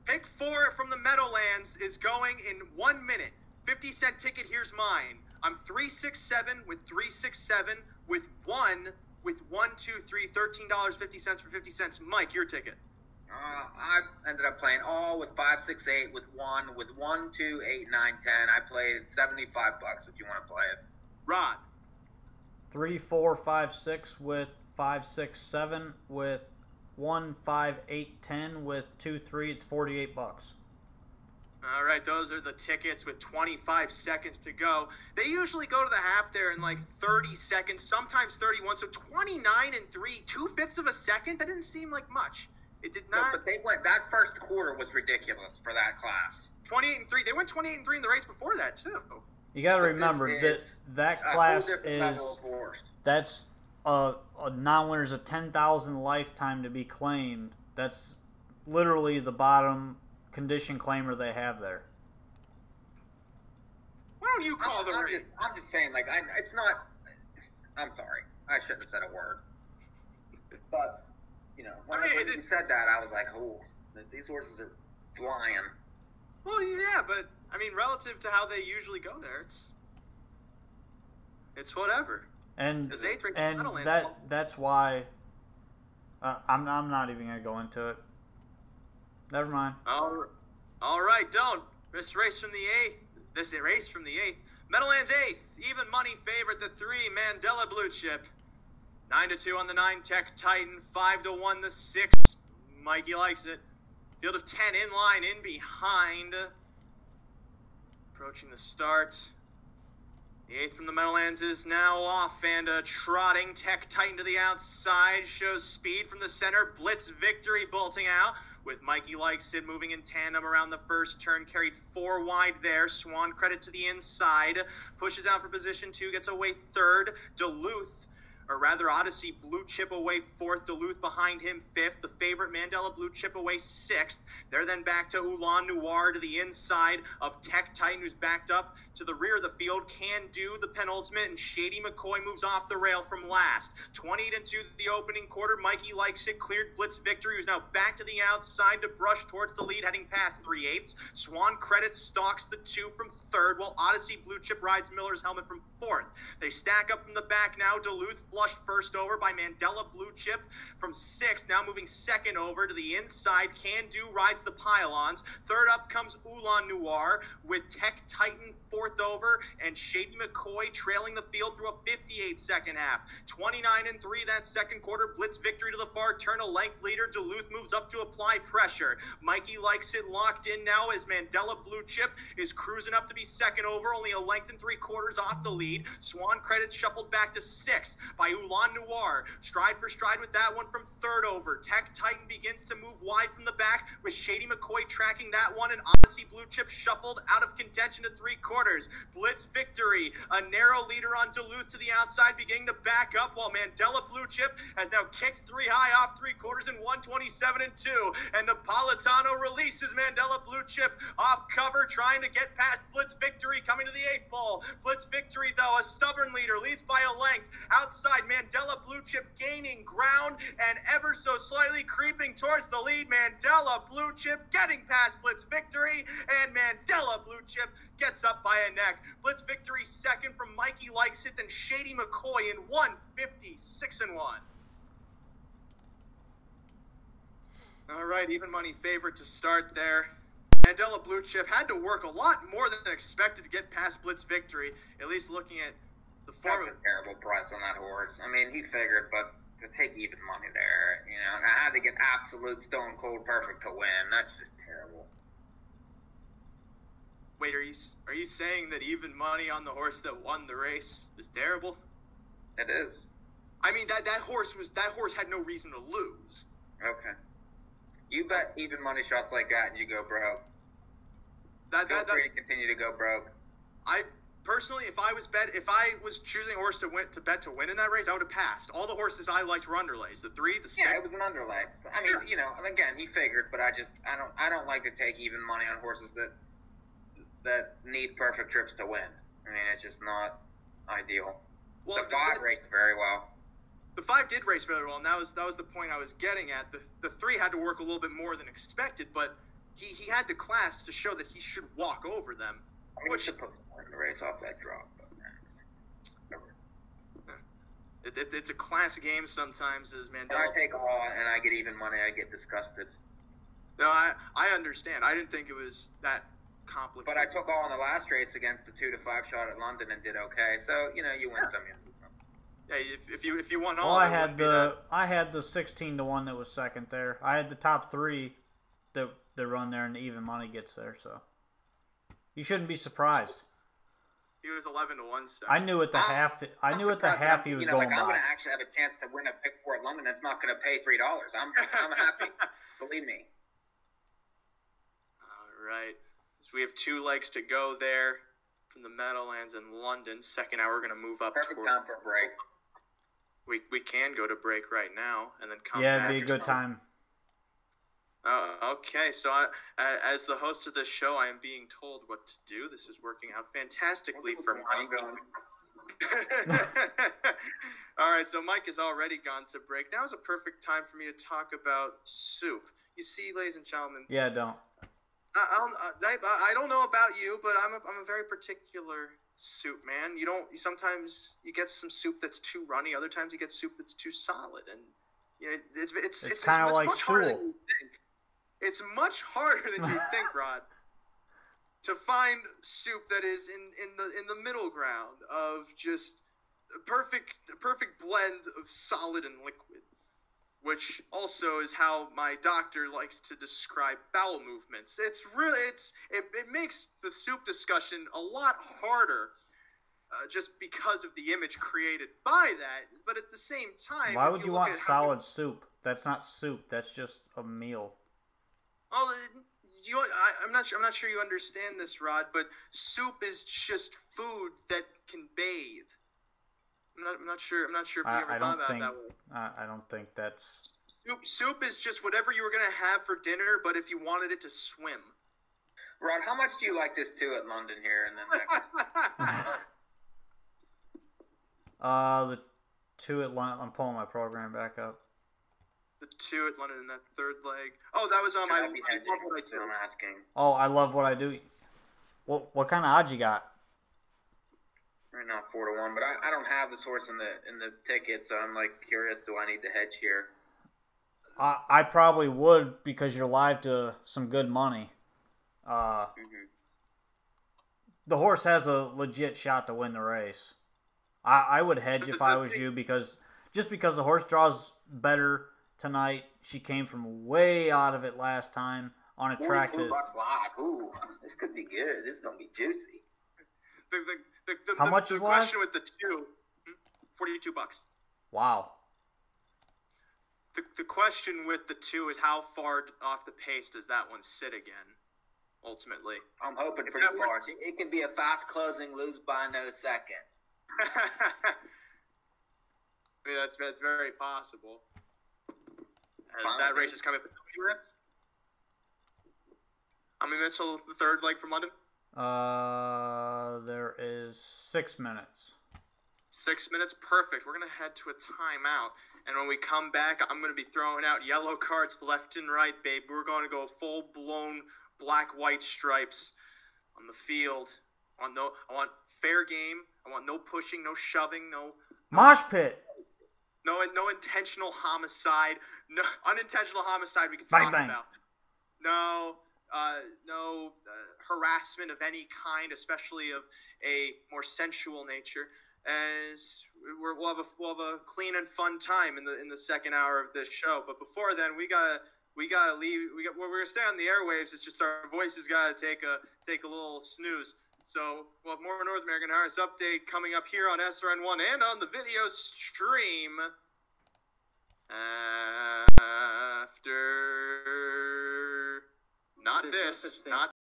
Pick 4 from the Meadowlands is going in 1 minute. 50-cent ticket, here's mine. I'm 367 with 367 with 1 with 1, 2, 3, $13.50 for 50 cents. Mike, your ticket. I ended up playing all with 5, 6, 8 with 1 with 1, 2, 8, 9, 10. I played $75 if you want to play it. Rod. 3, 4, 5, 6 with 5, 6, 7 with 1, 5, 8, 10 with 2, 3. It's $48. All right, those are the tickets with 25 seconds to go. They usually go to the half there in like 30 seconds, sometimes 31. So 29-3, 2/5 of a second. That didn't seem like much. It did not. No, but they went. That first quarter was ridiculous for that class. 28-3. They went 28-3 in the race before that too. You got to remember that class is that's a non-winner's a 10,000 lifetime to be claimed. That's literally the bottom condition claimer they have there. Why don't you call the race? I'm just saying, like, it's not. I'm sorry, I shouldn't have said a word. But you know, when you said that, I was like, oh, these horses are flying. Well, yeah, but I mean, relative to how they usually go there, it's whatever. And that's why I'm not even gonna go into it. Never mind. All right, don't. This race from the 8th. Meadowlands 8th, even money favorite, the 3, Mandela Blue Chip. 9-2 on the 9, Tech Titan. 5-1 the 6, Mikey likes it. Field of 10 in line, in behind. Approaching the start. The 8th from the Meadowlands is now off and trotting. Tech Titan to the outside. Shows speed from the center. Blitz Victory bolting out. With Mikey Likes It moving in tandem around the first turn. Carried 4 wide there. Swan Credit to the inside. Pushes out for position 2. Gets away 3rd. Duluth. Or rather, Odyssey Blue Chip away 4th, Duluth behind him 5th, the favorite Mandela Blue Chip away 6th. They're then back to Ulan Noir to the inside of Tech Titan, who's backed up to the rear of the field. Can Do the penultimate, and Shady McCoy moves off the rail from last. 28-2 the opening quarter. Mikey Likes It cleared Blitz Victory, who's now back to the outside to brush towards the lead, heading past 3/8. Swan Credit stalks the 2 from 3rd, while Odyssey Blue Chip rides Miller's Helmet from 4th. They stack up from the back now. Duluth flushed first over by Mandela Blue Chip from 6th, now moving 2nd over to the inside. Can Do rides the pylons. 3rd up comes Ulan Noir with Tech Titan 4th over, and Shady McCoy trailing the field through a 58 second half. 29-3 that second quarter. Blitz victory to the far turn. A length leader. Duluth moves up to apply pressure. Mikey Likes It locked in now as Mandela Blue Chip is cruising up to be 2nd over, only a length and 3/4 off the lead. Swan Credits shuffled back to 6th by Ulan Noir. Stride for stride with that one from 3rd over. Tech Titan begins to move wide from the back with Shady McCoy tracking that one, and Odyssey Blue Chip shuffled out of contention to 3/4. Blitz victory. A narrow leader on Duluth to the outside, beginning to back up, while Mandela Blue Chip has now kicked 3 high off 3/4 in 1:27-2. And Napolitano releases Mandela Blue Chip off cover, trying to get past Blitz victory, coming to the 8th ball. Blitz victory, though, a stubborn leader, leads by a length. Outside, Mandela Blue Chip gaining ground and ever so slightly creeping towards the lead. Mandela Blue Chip getting past Blitz victory, and Mandela Blue Chip gets up by a neck. Blitz victory 2nd from Mikey Likes It, then Shady McCoy in 1:56-1. All right, even money favorite to start there. Mandela Blue Chip had to work a lot more than expected to get past Blitz victory, at least looking at the form. That's a terrible price on that horse. I mean, he figured, but to take even money there, you know, and I had to get absolute stone cold perfect to win. That's just terrible. Wait, are you saying that even money on the horse that won the race is terrible? It is. I mean, that horse had no reason to lose. Okay. You bet even money shots like that and you go broke. Feel free to continue to go broke. I personally, if I was choosing a horse to bet to win in that race, I would have passed. All the horses I liked were underlays. The 3, the 6. Yeah, it was an underlay. I mean, you know, again, he figured, but I don't like to take even money on horses that need perfect trips to win. I mean, it's just not ideal. Well, the 5 raced very well. The 5 did race very well, and that was the point I was getting at. The 3 had to work a little bit more than expected, but he had the class to show that he should walk over them. I mean, which put the race off that drop. It's a class game sometimes, as Mandela. When I take all and I get even money, I get disgusted. No, I understand. I didn't think it was that complicated. But I took all in the last race against the 2 to 5 shot at London and did okay. So, you know, you win some, you lose some. Yeah, if you won all, well, I had the 16-1 that was 2nd there. I had the top 3 that run there, and the even money gets there. So you shouldn't be surprised. He was 11-1. So. I knew at the half. I knew at the half he was going by. I'm going to actually have a chance to win a pick 4 at London. That's not going to pay $3. I'm happy. Believe me. All right. So we have 2 legs to go there from the Meadowlands in London. Second hour, we're going to move up. Perfect time for a break. We can go to break right now and then come back. Yeah, it'd be a good time. Okay, so as the host of this show, I am being told what to do. This is working out fantastically for Mike. All right, so Mike has already gone to break. Now is a perfect time for me to talk about soup. You see, ladies and gentlemen. Yeah, don't. I don't know about you, but I'm a very particular soup man. Sometimes you get some soup that's too runny. Other times you get soup that's too solid, and you know, it's kind of like much harder stool. than you think. It's much harder than you think, Rod, to find soup that is in the middle ground of just a perfect blend of solid and liquid, which also is how my doctor likes to describe bowel movements. It makes the soup discussion a lot harder, just because of the image created by that. But at the same time, why would you want solid soup? That's not soup. That's just a meal. Well, I'm not sure you understand this, Rod. But soup is just food that can bathe. I'm not sure if you ever thought about it that way. I don't think that's... Soup is just whatever you were going to have for dinner, but if you wanted it to swim. Rod, how much do you like this 2 at London here in the next... The 2 at London... I'm pulling my program back up. The 2 at London in that 3rd leg. Oh, that was on my... I'm asking. Oh, I love what I do. What kind of odds you got? Or not 4-1, but I don't have this horse in the ticket, so I'm like curious. Do I need to hedge here? I probably would because you're live to some good money. The horse has a legit shot to win the race. I would hedge if I was you because the horse draws better tonight. She came from way out of it last time on a track that. $42 live. Ooh, this could be good. This is gonna be juicy. How much is the question with the two? $42. Wow. The question with the two is how far off the pace does that one sit again? Ultimately, I'm hoping pretty far. It could be a fast closing, lose by no second. I mean, that's very possible. As that race is coming up in 20 minutes. How many minutes till the third leg from London? There is 6 minutes. 6 minutes, perfect. We're gonna head to a timeout, and when we come back, I'm gonna be throwing out yellow cards left and right, babe. We're gonna go full blown black-white stripes on the field. I want fair game. I want no pushing, no shoving, no mosh pit. No intentional homicide. No unintentional homicide. We can Bang, talk bang. about. No harassment of any kind, especially of a more sensual nature. As we'll have a clean and fun time in the second hour of this show. But before then, we gotta leave. We're gonna stay on the airwaves. It's just our voices gotta take a little snooze. So we'll have more North American Harness update coming up here on SRN1 and on the video stream after not this, not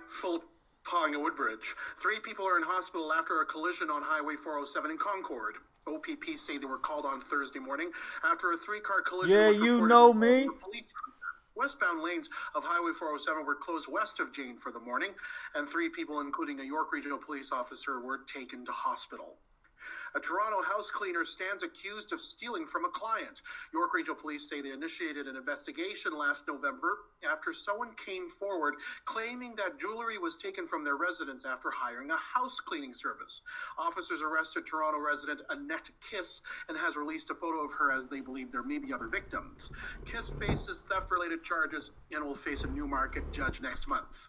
Full Pong at Woodbridge. 3 people are in hospital after a collision on Highway 407 in Concord. OPP say they were called on Thursday morning after a 3-car collision was reported. Yeah, you know me. Westbound lanes of Highway 407 were closed west of Jane for the morning, and 3 people, including a York Regional Police officer, were taken to hospital. A Toronto house cleaner stands accused of stealing from a client. York Regional Police say they initiated an investigation last November after someone came forward claiming that jewelry was taken from their residence after hiring a house cleaning service. Officers arrested Toronto resident Annette Kiss and has released a photo of her as they believe there may be other victims. Kiss faces theft-related charges and will face a Newmarket judge next month.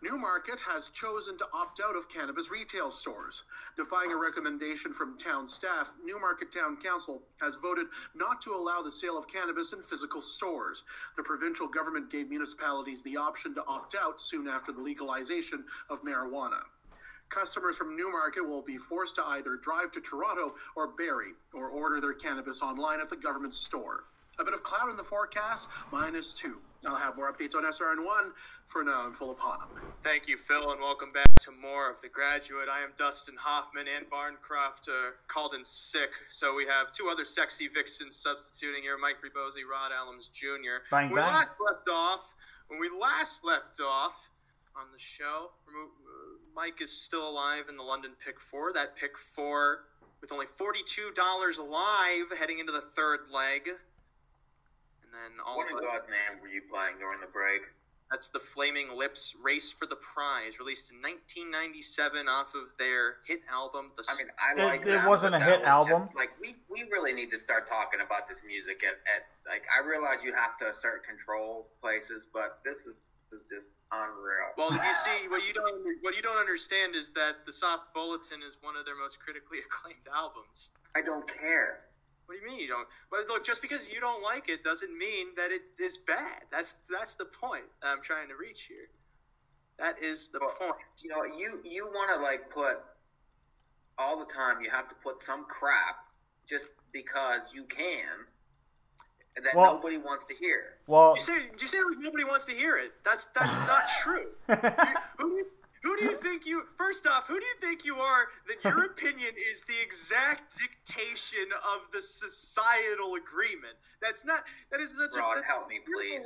Newmarket has chosen to opt out of cannabis retail stores. Defying a recommendation from town staff, Newmarket Town Council has voted not to allow the sale of cannabis in physical stores. The provincial government gave municipalities the option to opt out soon after the legalization of marijuana. Customers from Newmarket will be forced to either drive to Toronto or Barrie or order their cannabis online at the government store. A bit of cloud in the forecast, -2. I'll have more updates on SRN1. For now, I'm full of pop. Thank you, Phil, and welcome back to more of The Graduate. I am Dustin Hoffman, and Barncroft called in sick, so we have 2 other sexy vixens substituting here, Mike Ribose, Rod Allums Jr. Bang, When we bang. last left off on the show, Mike is still alive in the London Pick 4. That Pick 4 with only $42 alive heading into the 3rd leg. And then What in God's name were you playing during the break? That's the Flaming Lips Race for the Prize, released in 1997 off of their hit album. I like that. It wasn't a hit album. Just, we really need to start talking about this music at I realize you have to assert control places, but this is just unreal. Well, you see, what you don't understand is that the Soft Bulletin is one of their most critically acclaimed albums. I don't care. What do you mean you don't? Well, look, just because you don't like it doesn't mean that it is bad. That's the point that I'm trying to reach here. That is the point. You know, you want to put all the time. You have to put some crap just because you can, and that nobody wants to hear. Well, you say like nobody wants to hear it. That's not true. Who do you think you? First off, who do you think you are that your opinion is the exact dictation of the societal agreement? That is such Rod, help me, please.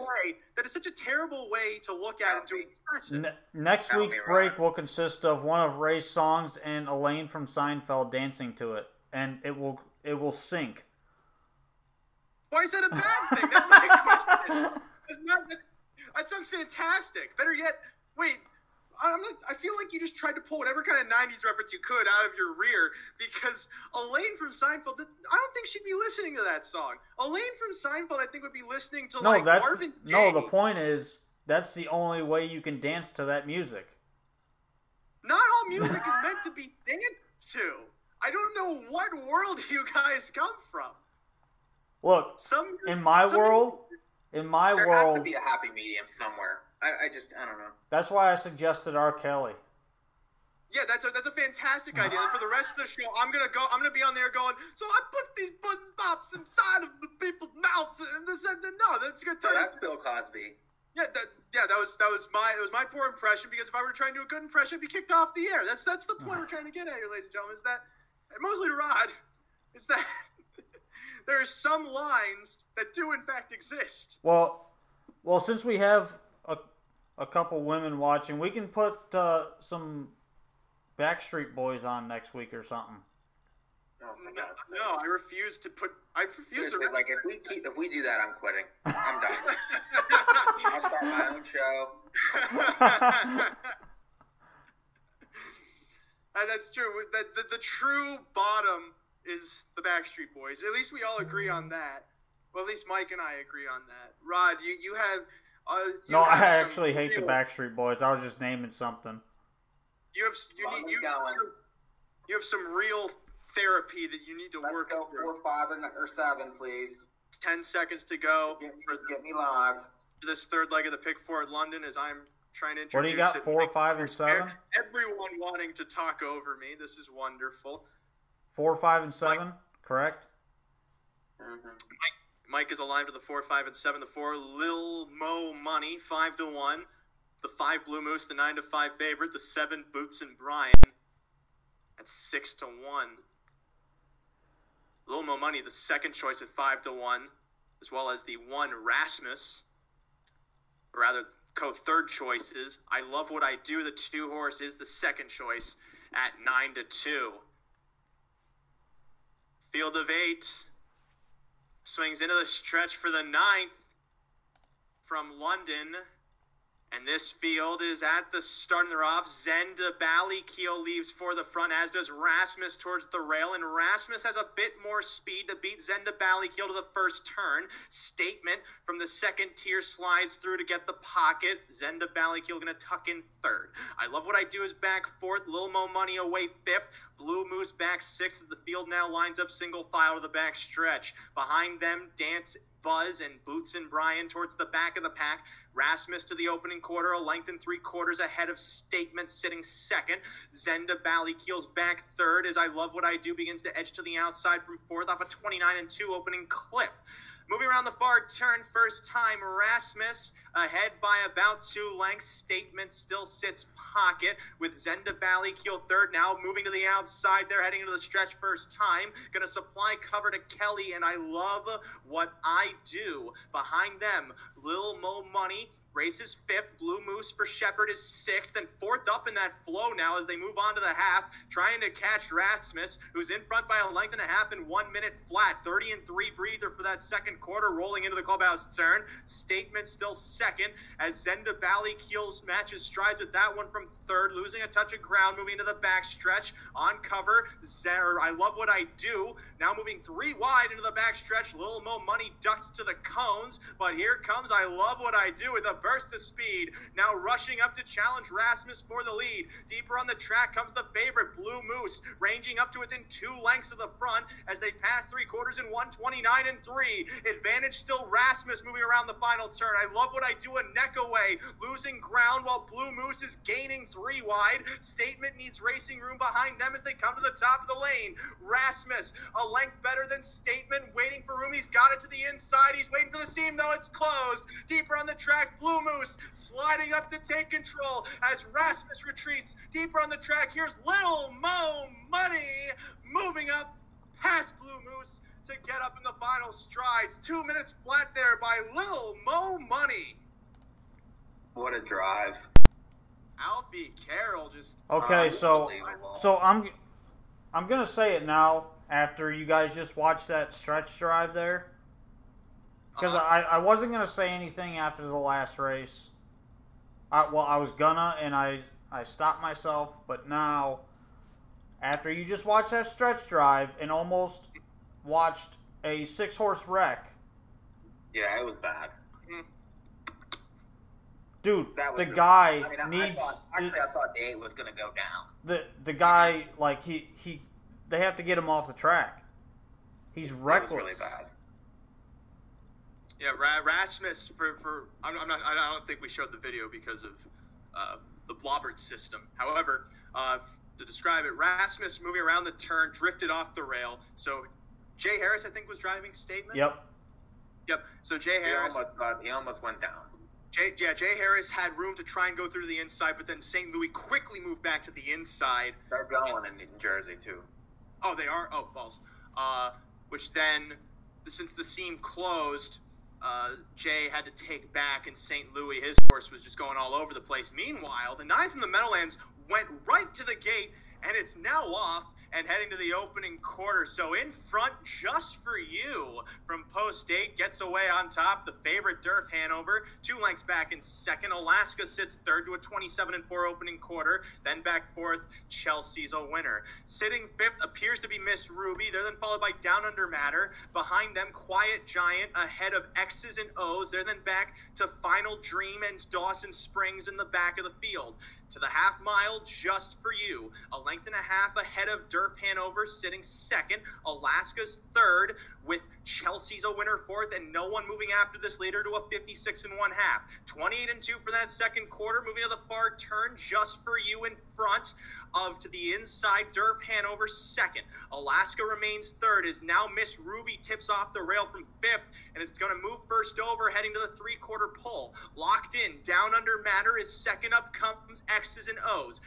That is such a terrible way to look at it, to express it. Next week's break will consist of one of Ray's songs and Elaine from Seinfeld dancing to it, and it will sync. Why is that a bad thing? That's my question. That sounds fantastic. Better yet, wait. I feel like you just tried to pull whatever kind of 90s reference you could out of your rear, because Elaine from Seinfeld, I don't think she'd be listening to that song. Elaine from Seinfeld, I think, would be listening to Marvin Gaye. No, the point is, that's the only way you can dance to that music. Not all music is meant to be danced to. I don't know what world you guys come from. Look, in my world, there has to be a happy medium somewhere. I don't know. That's why I suggested R. Kelly. Yeah, that's a fantastic idea. And for the rest of the show, I'm gonna be on there going, so I put these button pops inside of the people's mouths, and this and no, that's gonna turn. That's Bill Cosby. Yeah, that was my poor impression, because if I were trying to do a good impression, I'd be kicked off the air. That's the point we're trying to get at here, ladies and gentlemen. Is that, and mostly to Rod, is that there are some lines that do in fact exist. Well, since we have a couple women watching, we can put some Backstreet Boys on next week or something. No, I refuse to put. Seriously, if we do that, I'm quitting. I'm done. I'll start my own show. And that's true. The true bottom is the Backstreet Boys. At least we all agree on that. Well, at least Mike and I agree on that. Rod, you have. I actually hate the Backstreet Boys. I was just naming something. You have some real therapy that you need to work through. 4, 5, or 7, please. 10 seconds to go. Get me live. For this 3rd leg of the Pick 4 at London, as I'm trying to introduce. What do you got? 4, 5, and 7. Everyone wanting to talk over me. This is wonderful. 4, 5, and 7. Correct. Mm-hmm. Mike is alive to the 4, 5, and 7. The 4, Lil Mo Money, 5-1. The 5 Blue Moose, the 9-5 favorite. The 7 Boots and Brian at 6-1. Little Mo Money, the second choice at 5-1, as well as the 1 Rasmus, or rather co-third choices. I Love What I Do, the 2 horse, is the second choice at 9-2. Field of 8 swings into the stretch for the 9th from London. And this field is at the start, and they're off. Zenda Ballykiel leaves for the front, as does Rasmus towards the rail. And Rasmus has a bit more speed to beat Zenda Ballykiel to the first turn. Statement from the second tier slides through to get the pocket. Zenda Ballykiel going to tuck in third. I Love What I Do is back fourth. Lil Mo Money away fifth. Blue Moose back sixth. The field now lines up single file to the back stretch. Behind them, Dance, Buzz, and Boots and Brian towards the back of the pack. Rasmus to the opening quarter, a length and 3/4 ahead of Statement, sitting second. Zenda Ballykiel's back third, as I Love What I Do begins to edge to the outside from fourth off a 29-2 opening clip. Moving around the far turn, first time, Rasmus ahead by about 2 lengths. Statement still sits pocket with Zenda Ballykiel third. Now moving to the outside, they're heading into the stretch first time. Going to supply cover to Kelly, and I Love What I Do. Behind them, Lil Mo Money races fifth. Blue Moose for Shepherd is sixth, and fourth up in that flow now as they move on to the half, trying to catch Rasmus, who's in front by a length and a half in 1 minute flat. 30-3 breather for that second quarter, rolling into the clubhouse turn. Statement still second as Zenda Ballykiel's matches strides with that one from third, losing a touch of ground, moving into the back stretch. On cover, I Love What I Do, now moving 3 wide into the back stretch. Lil Mo Money ducked to the cones, but here comes I Love What I Do with a burst of speed, now rushing up to challenge Rasmus for the lead. Deeper on the track comes the favorite, Blue Moose, ranging up to within 2 lengths of the front as they pass 3/4 in 1:29-3. Advantage still Rasmus moving around the final turn. I Love What I Do a neck away, losing ground while Blue Moose is gaining 3 wide. Statement needs racing room behind them as they come to the top of the lane. Rasmus, a length better than Statement, waiting for room. He's got it to the inside. He's waiting for the seam, though. It's closed. Deeper on the track, Blue Moose sliding up to take control as Rasmus retreats. Deeper on the track, here's Lil Mo Money moving up past Blue Moose to get up in the final strides. 2 minutes flat there by Lil Mo Money. What a drive. Alfie Carroll just... Okay, so I'm going to say it now after you guys just watched that stretch drive there. Because I wasn't going to say anything after the last race. I was gonna, and I stopped myself. But now, after you just watched that stretch drive and almost watched a 6-horse wreck. Yeah, it was bad. Dude, the guy needs... I thought the 8 was going to go down. The guy, like, they have to get him off the track. He's reckless. It was really bad. Yeah, Rasmus I don't think we showed the video because of the Blobbert system. However, to describe it, Rasmus moving around the turn, drifted off the rail. So Jay Harris, I think, was driving Statement. Yep. So Jay Harris, he almost went down. Jay Harris had room to try and go through the inside, but then St. Louis quickly moved back to the inside. They're going in Jersey too. Oh, they are. Oh, false. Which then, since the seam closed, Jay had to take back, and St. Louis, his horse, was just going all over the place. Meanwhile, the 9 from the Meadowlands went right to the gate, and it's now off and heading to the opening quarter. So in front, just for you, from post 8, gets away on top. The favorite, Durf Hanover, 2 lengths back in second. Alaska sits third to a 27-4 opening quarter. Then back fourth, Chelsea's a winner. Sitting fifth appears to be Miss Ruby. They're then followed by Down Under Matter. Behind them, Quiet Giant ahead of X's and O's. They're then back to Final Dream and Dawson Springs in the back of the field. To the half mile, just for you. A length and a half ahead of Durf Hanover, sitting second. Alaska's third, with Chelsea's a winner fourth, and no one moving after this leader to a 56 1/2. 28-2 for that second quarter. Moving to the far turn, just for you in front. of to the inside. Durf Hanover second. Alaska remains third as now Miss Ruby tips off the rail from fifth and is going to move first over, heading to the three-quarter pole. Locked in, down under Matter is second. Up comes X's and O's.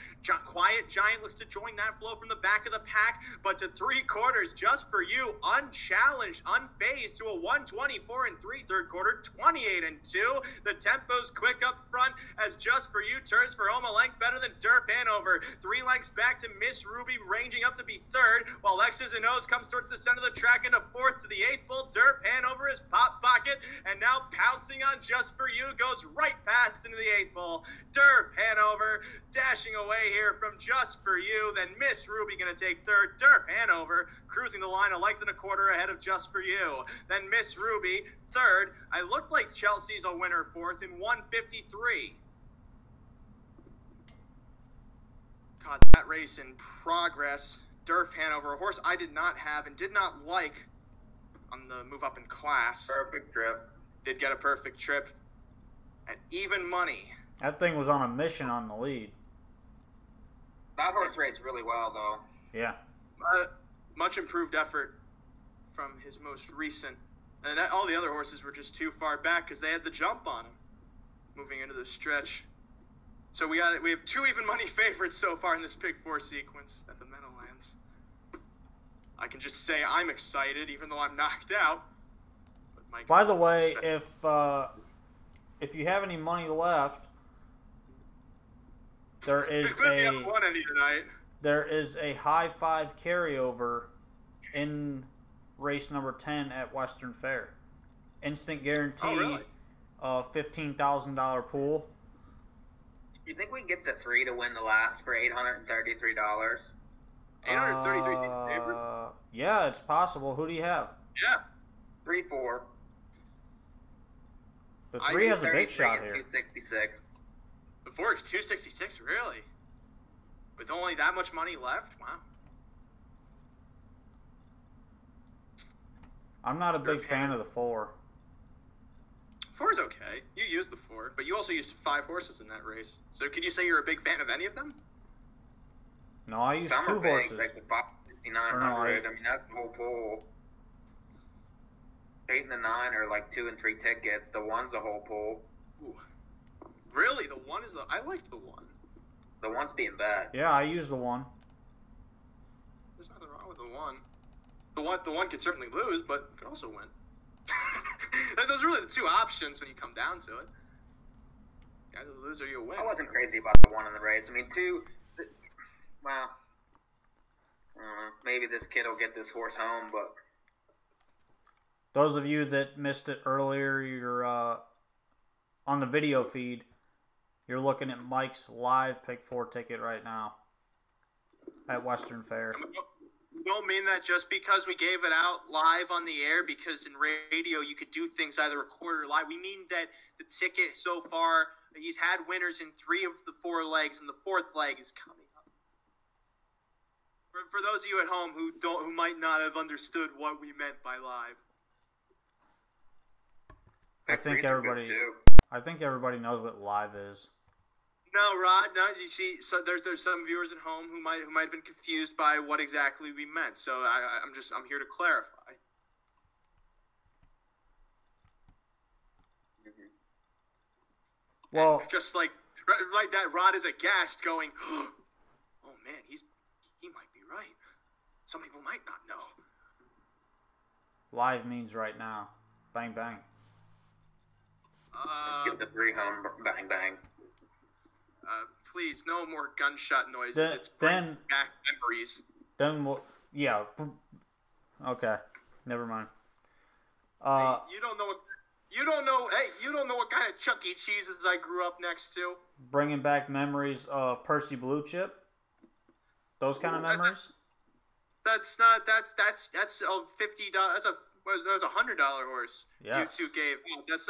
Quiet Giant looks to join that flow from the back of the pack, but to three quarters, Just For You, unchallenged, unfazed to a 124 and 3 third quarter, 28 and 2. The tempo's quick up front as Just For You turns for home a length better than Durf Hanover. 3 lengths back to Miss Ruby, ranging up to be third, while X's and O's comes towards the center of the track into fourth to the eighth pole. Durf Hanover is pop pocket, and now pouncing on Just For You goes right past into the eighth pole. Durf Hanover dashing away here from Just For You. Then Miss Ruby going to take third. Durf Hanover cruising the line a length and a quarter ahead of Just For You. Then Miss Ruby third. I looked like Chelsea's a winner fourth in 153. God, that race in progress. Durf Hanover, a horse I did not have and did not like on the move up in class. Perfect trip. Did get a perfect trip at even money. That thing was on a mission on the lead. That horse raced really well, though. Yeah. Much improved effort from his most recent. And all the other horses were just too far back because they had the jump on him moving into the stretch. So we have 2 even money favorites so far in this Pick 4 sequence at the Meadowlands. I can just say I'm excited even though I'm knocked out. But by the way, if you have any money left, there is a high five carryover in race number 10 at Western Fair. Instant guarantee, oh, really? $15,000 pool. Do you think we can get the 3 to win the last for $833? $833 yeah, it's possible. Who do you have? Yeah. 3-4. The 3 has a big shot here. 266. The 4 is 266, really? With only that much money left? Wow. I'm not a big fan of the 4. 4 is okay. You used the 4, but you also used 5 horses in that race. So could you say you're a big fan of any of them? No, I used Some 2 are big, horses. like the 5,900. I mean, that's the whole pool. 8 and the 9 are like 2 and 3 tickets. The 1's the whole pool. Ooh. Really? The 1 is the... I liked the 1. The 1's being bad. Yeah, I used the 1. There's nothing wrong with the 1. The 1 could certainly lose, but could also win. Those are really the 2 options when you come down to it. You either lose or you win. I wasn't crazy about the 1 in the race. I mean, 2... Well... maybe this kid will get this horse home, but... Those of you that missed it earlier, you're on the video feed. You're looking at Mike's live Pick 4 ticket right now at Western Fair. We don't mean that just because we gave it out live on the air, because in radio you could do things either recorded or live. We mean that the ticket so far, he's had winners in 3 of the 4 legs, and the 4th leg is coming up. For those of you at home who might not have understood what we meant by live. I think everybody knows what live is. No, Rod. No, you see, so there's some viewers at home who might have been confused by what exactly we meant. So I'm here to clarify. Well, and just like that, Rod is aghast, going, "Oh man, he might be right. Some people might not know." Live means right now. Bang bang. Let's get the 3 home. Bang bang. Please, no more gunshot noises. It's bringing back memories. Then yeah. Okay, never mind. Hey, you don't know what kind of Chuck E. Cheeses I grew up next to. Bringing back memories of Percy Blue Chip. Those kind of memories. That's $50. That's a $100 horse. Yes. You 2 gave. Oh, that's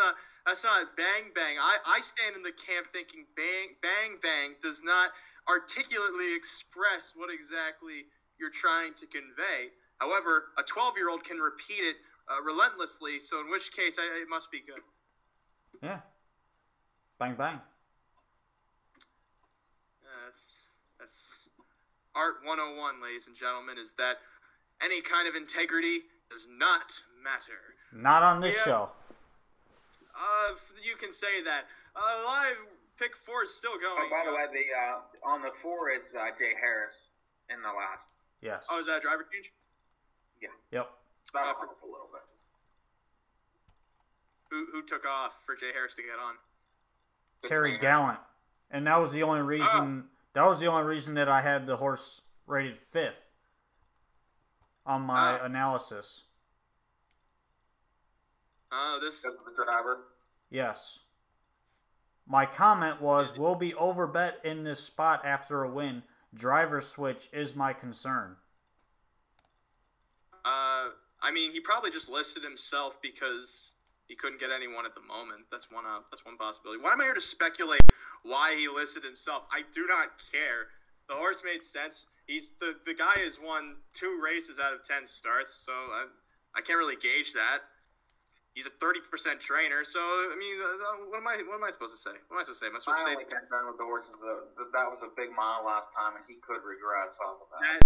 not bang bang. I stand in the camp thinking bang bang does not articulately express what exactly you're trying to convey. However, a 12-year-old can repeat it relentlessly. So in which case, it must be good. Yeah. Bang bang. Art 101, ladies and gentlemen, is that any kind of integrity does not matter. Not on this show. You can say that. Live pick 4 is still going. Oh, by the way, on the 4 is Jay Harris in the last. Yes. Oh, is that a driver change? Yeah. Yep. That'll help a little bit. Who took off for Jay Harris to get on? Terry Gallant, and that was the only reason. That was the only reason that I had the horse rated 5th on my analysis. This Because of the driver. Yes. My comment was, "Will be overbet in this spot after a win. Driver switch is my concern." I mean, he probably just listed himself because he couldn't get anyone at the moment. That's one possibility. Why am I here to speculate why he listed himself? I do not care. The horse made sense. He's the guy has won 2 races out of 10 starts, so I can't really gauge that. He's a 30% trainer, so I mean, what am I supposed to say? What am I supposed to say? Am I supposed to say? My only concern with the horse is that was a big mile last time, and he could regress off of that.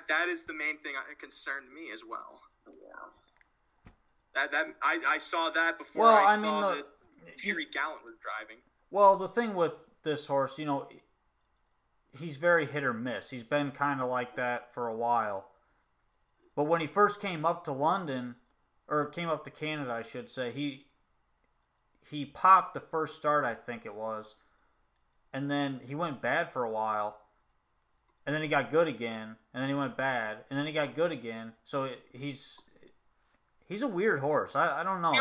That is the main thing that concerned me as well. Yeah. I saw that before I saw that Terry Gallant was driving. Well, the thing with this horse, he's very hit or miss. He's been kind of like that for a while. But when he first came up to London, or came up to Canada, I should say, he popped the first start, I think it was. And then he went bad for a while. And then he got good again. And then he went bad. And then he got good again. So he's a weird horse. I don't know.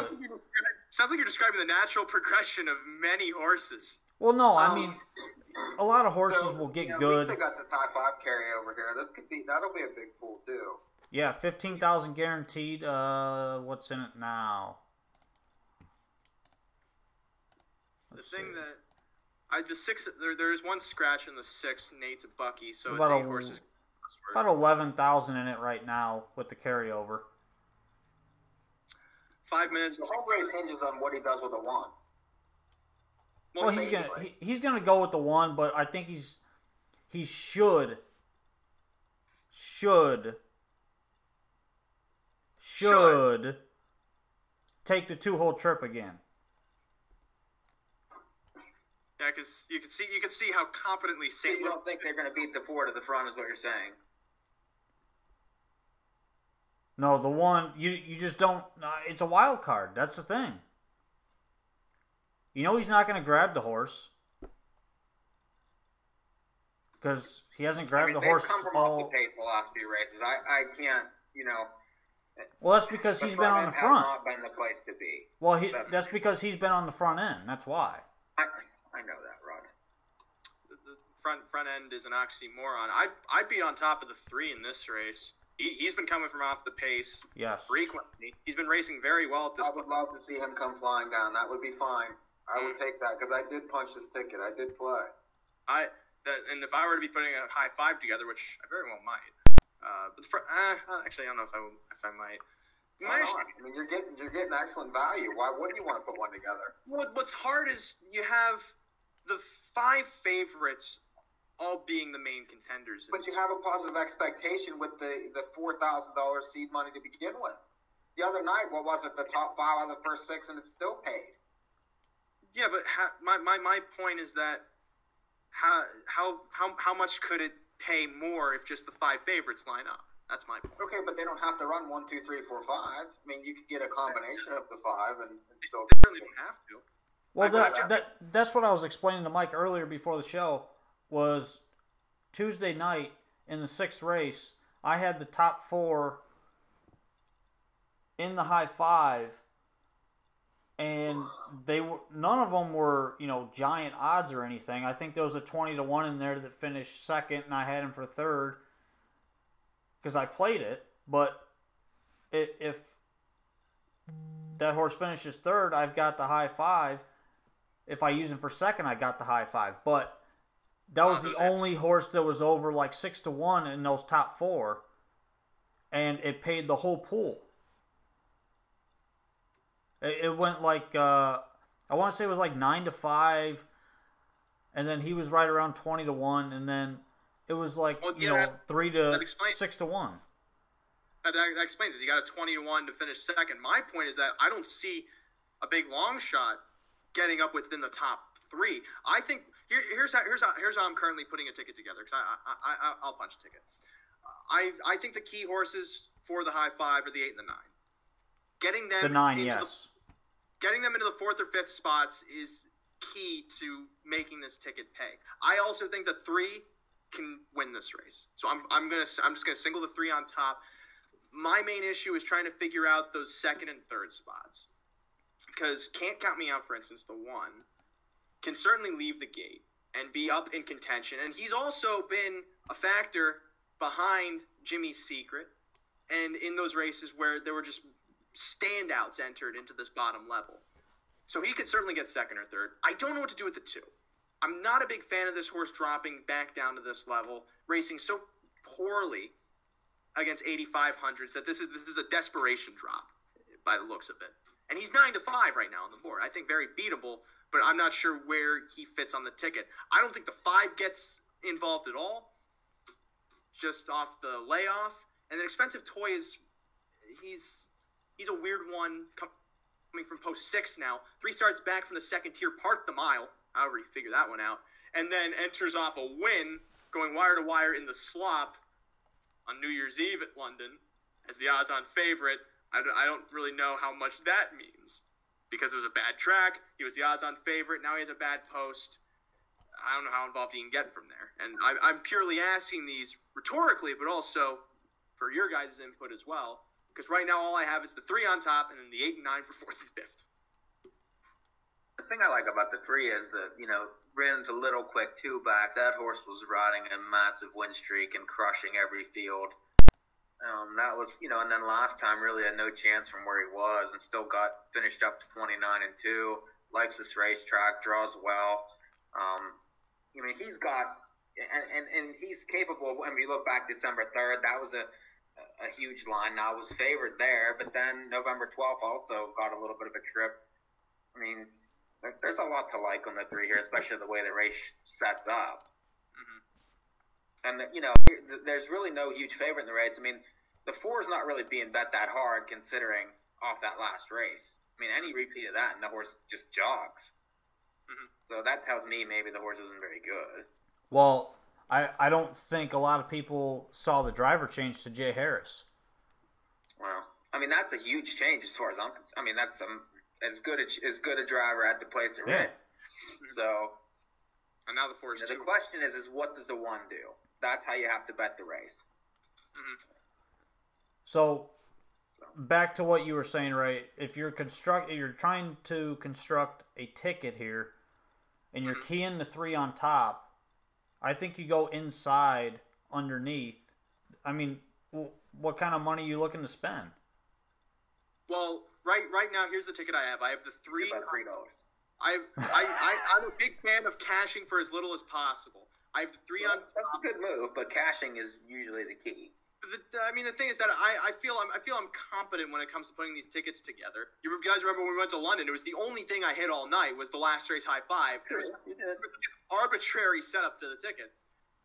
Sounds like you're describing the natural progression of many horses. Well, no, I mean, a lot of horses will get good. Lisa got the top 5 carryover here. That'll be a big pool too. Yeah, 15,000 guaranteed. What's in it now? The 6, there's one scratch in the 6, Nate's Bucky, so about it's 8 horses. About 11,000 in it right now with the carryover. 5 minutes. The whole race hinges on what he does with the 1. Well, he's gonna go with the 1, but I think he should take the 2-hole trip again. Yeah, because you can see how competently St. You don't think they're going to beat the 4 to the front, is what you're saying? No, the 1 you just don't. It's a wild card. That's the thing. He's not going to grab the horse because he hasn't grabbed the horse. They've come from off the pace the last few races. I can't. Well, that's because he's been on the front. Not been the place to be. Well, that's because he's been on the front end. That's why. I know that, Rod. The front end is an oxymoron. I'd be on top of the 3 in this race. He's been coming from off the pace frequently. He's been racing very well at this point. I would love to see him come flying down. That would be fine. I would take that because I did punch this ticket. I did play. And if I were to be putting a high 5 together, which I very well might, actually I don't know if I might. I mean, you're getting excellent value. Why wouldn't you want to put one together? What's hard is you have the 5 favorites all being the main contenders. But you have a positive expectation with the $4,000 seed money to begin with. The other night, what was it? The top 5 out of the first 6, and it's still paid. Yeah, but my point is that how much could it pay more if just the 5 favorites line up? That's my point. Okay, but they don't have to run 1, 2, 3, 4, 5. I mean, you could get a combination of the 5 and still. They certainly don't have to. Well, that's what I was explaining to Mike earlier before the show. Was Tuesday night in the 6th race, I had the top 4 in the high 5, and none of them were giant odds or anything. I think there was a 20-1 in there that finished 2nd, and I had him for 3rd because I played it. But if that horse finishes 3rd, I've got the high 5. If I use him for 2nd, I got the high 5. But that was the only horse that was over like 6-1 in those top 4, and it paid the whole pool. It went like I want to say it was like 9-5, and then he was right around 20-1, and then it was like, Well, you yeah, know, 3 to explains- 6 to 1. That explains it. You got a 20-1 to finish second. My point is that I don't see a big long shot getting up within the top 3. I think here's how I'm currently putting a ticket together, because I'll punch a ticket. I think the key horses for the high 5 are the 8 and the 9. Getting them The 9, into yes. getting them into the 4th or 5th spots is key to making this ticket pay. I also think the 3 can win this race. So I'm just gonna single the 3 on top. My main issue is trying to figure out those 2nd and 3rd spots, because Can't Count Me Out, for instance, the 1 can certainly leave the gate and be up in contention, and he's also been a factor behind Jimmy's Secret, and in those races where there were just standouts entered into this bottom level. So he could certainly get 2nd or 3rd. I don't know what to do with the 2. I'm not a big fan of this horse dropping back down to this level, racing so poorly against 8,500s that this is a desperation drop by the looks of it. And he's 9-5 right now on the board. I think very beatable, but I'm not sure where he fits on the ticket. I don't think the 5 gets involved at all, just off the layoff. And then Expensive Toy is he's a weird one coming from post 6 now. 3 starts back from the 2nd tier, parked the mile, however you figure that one out, and then enters off a win, going wire to wire in the slop on New Year's Eve at London as the odds-on favorite. I don't really know how much that means, because it was a bad track. He was the odds-on favorite. Now he has a bad post. I don't know how involved he can get from there. And I'm purely asking these rhetorically, but also for your guys' input as well, because right now all I have is the 3 on top and then the 8 and 9 for 4th and 5th. The thing I like about the 3 is that, you know, Brandon's a little quick 2 back. That horse was riding a massive win streak and crushing every field. That was, you know, and then last time really had no chance from where he was and still got finished up to 29-2. Likes this racetrack, draws well. I mean, he's got, and he's capable. When we look back December 3rd, that was a huge line. Now, it was favored there, but then November 12th also got a little bit of a trip. I mean, there's a lot to like on the 3 here, especially the way the race sets up. Mm-hmm. And, you know, there's really no huge favorite in the race. I mean, the 4 is not really being bet that hard considering off that last race. I mean, any repeat of that and the horse just jogs. Mm-hmm. So that tells me maybe the horse isn't very good. Well, I don't think a lot of people saw the driver change to Jay Harris. Well, I mean, that's a huge change as far as I'm concerned. I mean, that's as good a driver at the place it is. So, and now the 4 is 2. The question is what does the 1 do? That's how you have to bet the race. Mm-hmm. So, back to what you were saying, Ray. If you're trying to construct a ticket here, and you're keying the 3 on top, I think you go inside underneath. I mean, what kind of money are you looking to spend? Well, right now, here's the ticket I have. I have the 3. About $3. I'm a big fan of cashing for as little as possible. I have the 3 on top. That's a good move, but cashing is usually the key. The thing is that I feel I'm competent when it comes to putting these tickets together. You guys remember when we went to London? It was the only thing I hit all night was the last race high 5. It was an arbitrary setup to the ticket.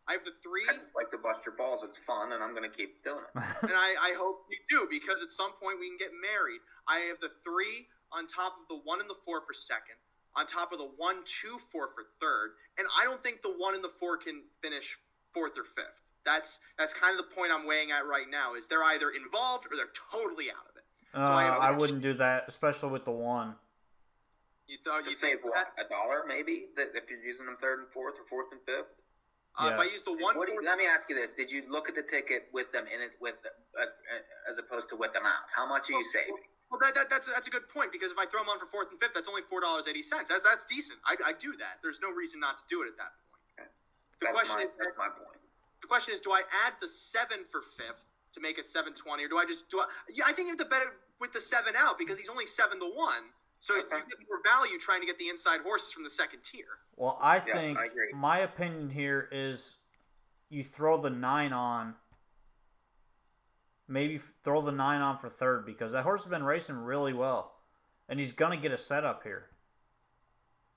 I have the 3. I just like to bust your balls. It's fun, and I'm going to keep doing it. And I hope you do, because at some point we can get married. I have the 3 on top of the 1 and the 4 for 2nd, on top of the 1, 2, 4 for 3rd, and I don't think the 1 and the 4 can finish 4th or 5th. That's kind of the point I'm weighing at right now. Is they're either involved or they're totally out of it. So I wouldn't do that, especially with the 1. You save what, $1 maybe? If you're using them 3rd and 4th or 4th and 5th. If I use the 1, let me ask you this: did you look at the ticket with them in it, as opposed to with them out? How much are you saving? Well, that's a good point, because if I throw them on for 4th and 5th, that's only $4.80. That's decent. I do that. There's no reason not to do it at that point. Okay. That's my point. The question is, do I add the 7 for 5th to make it 720, or do I just do? I think you have to bet it with the 7 out, because he's only 7 to 1. So you get more value trying to get the inside horses from the 2nd tier. Well, I think my opinion here is you throw the 9 on. Maybe throw the 9 on for 3rd, because that horse has been racing really well, and he's gonna get a setup here.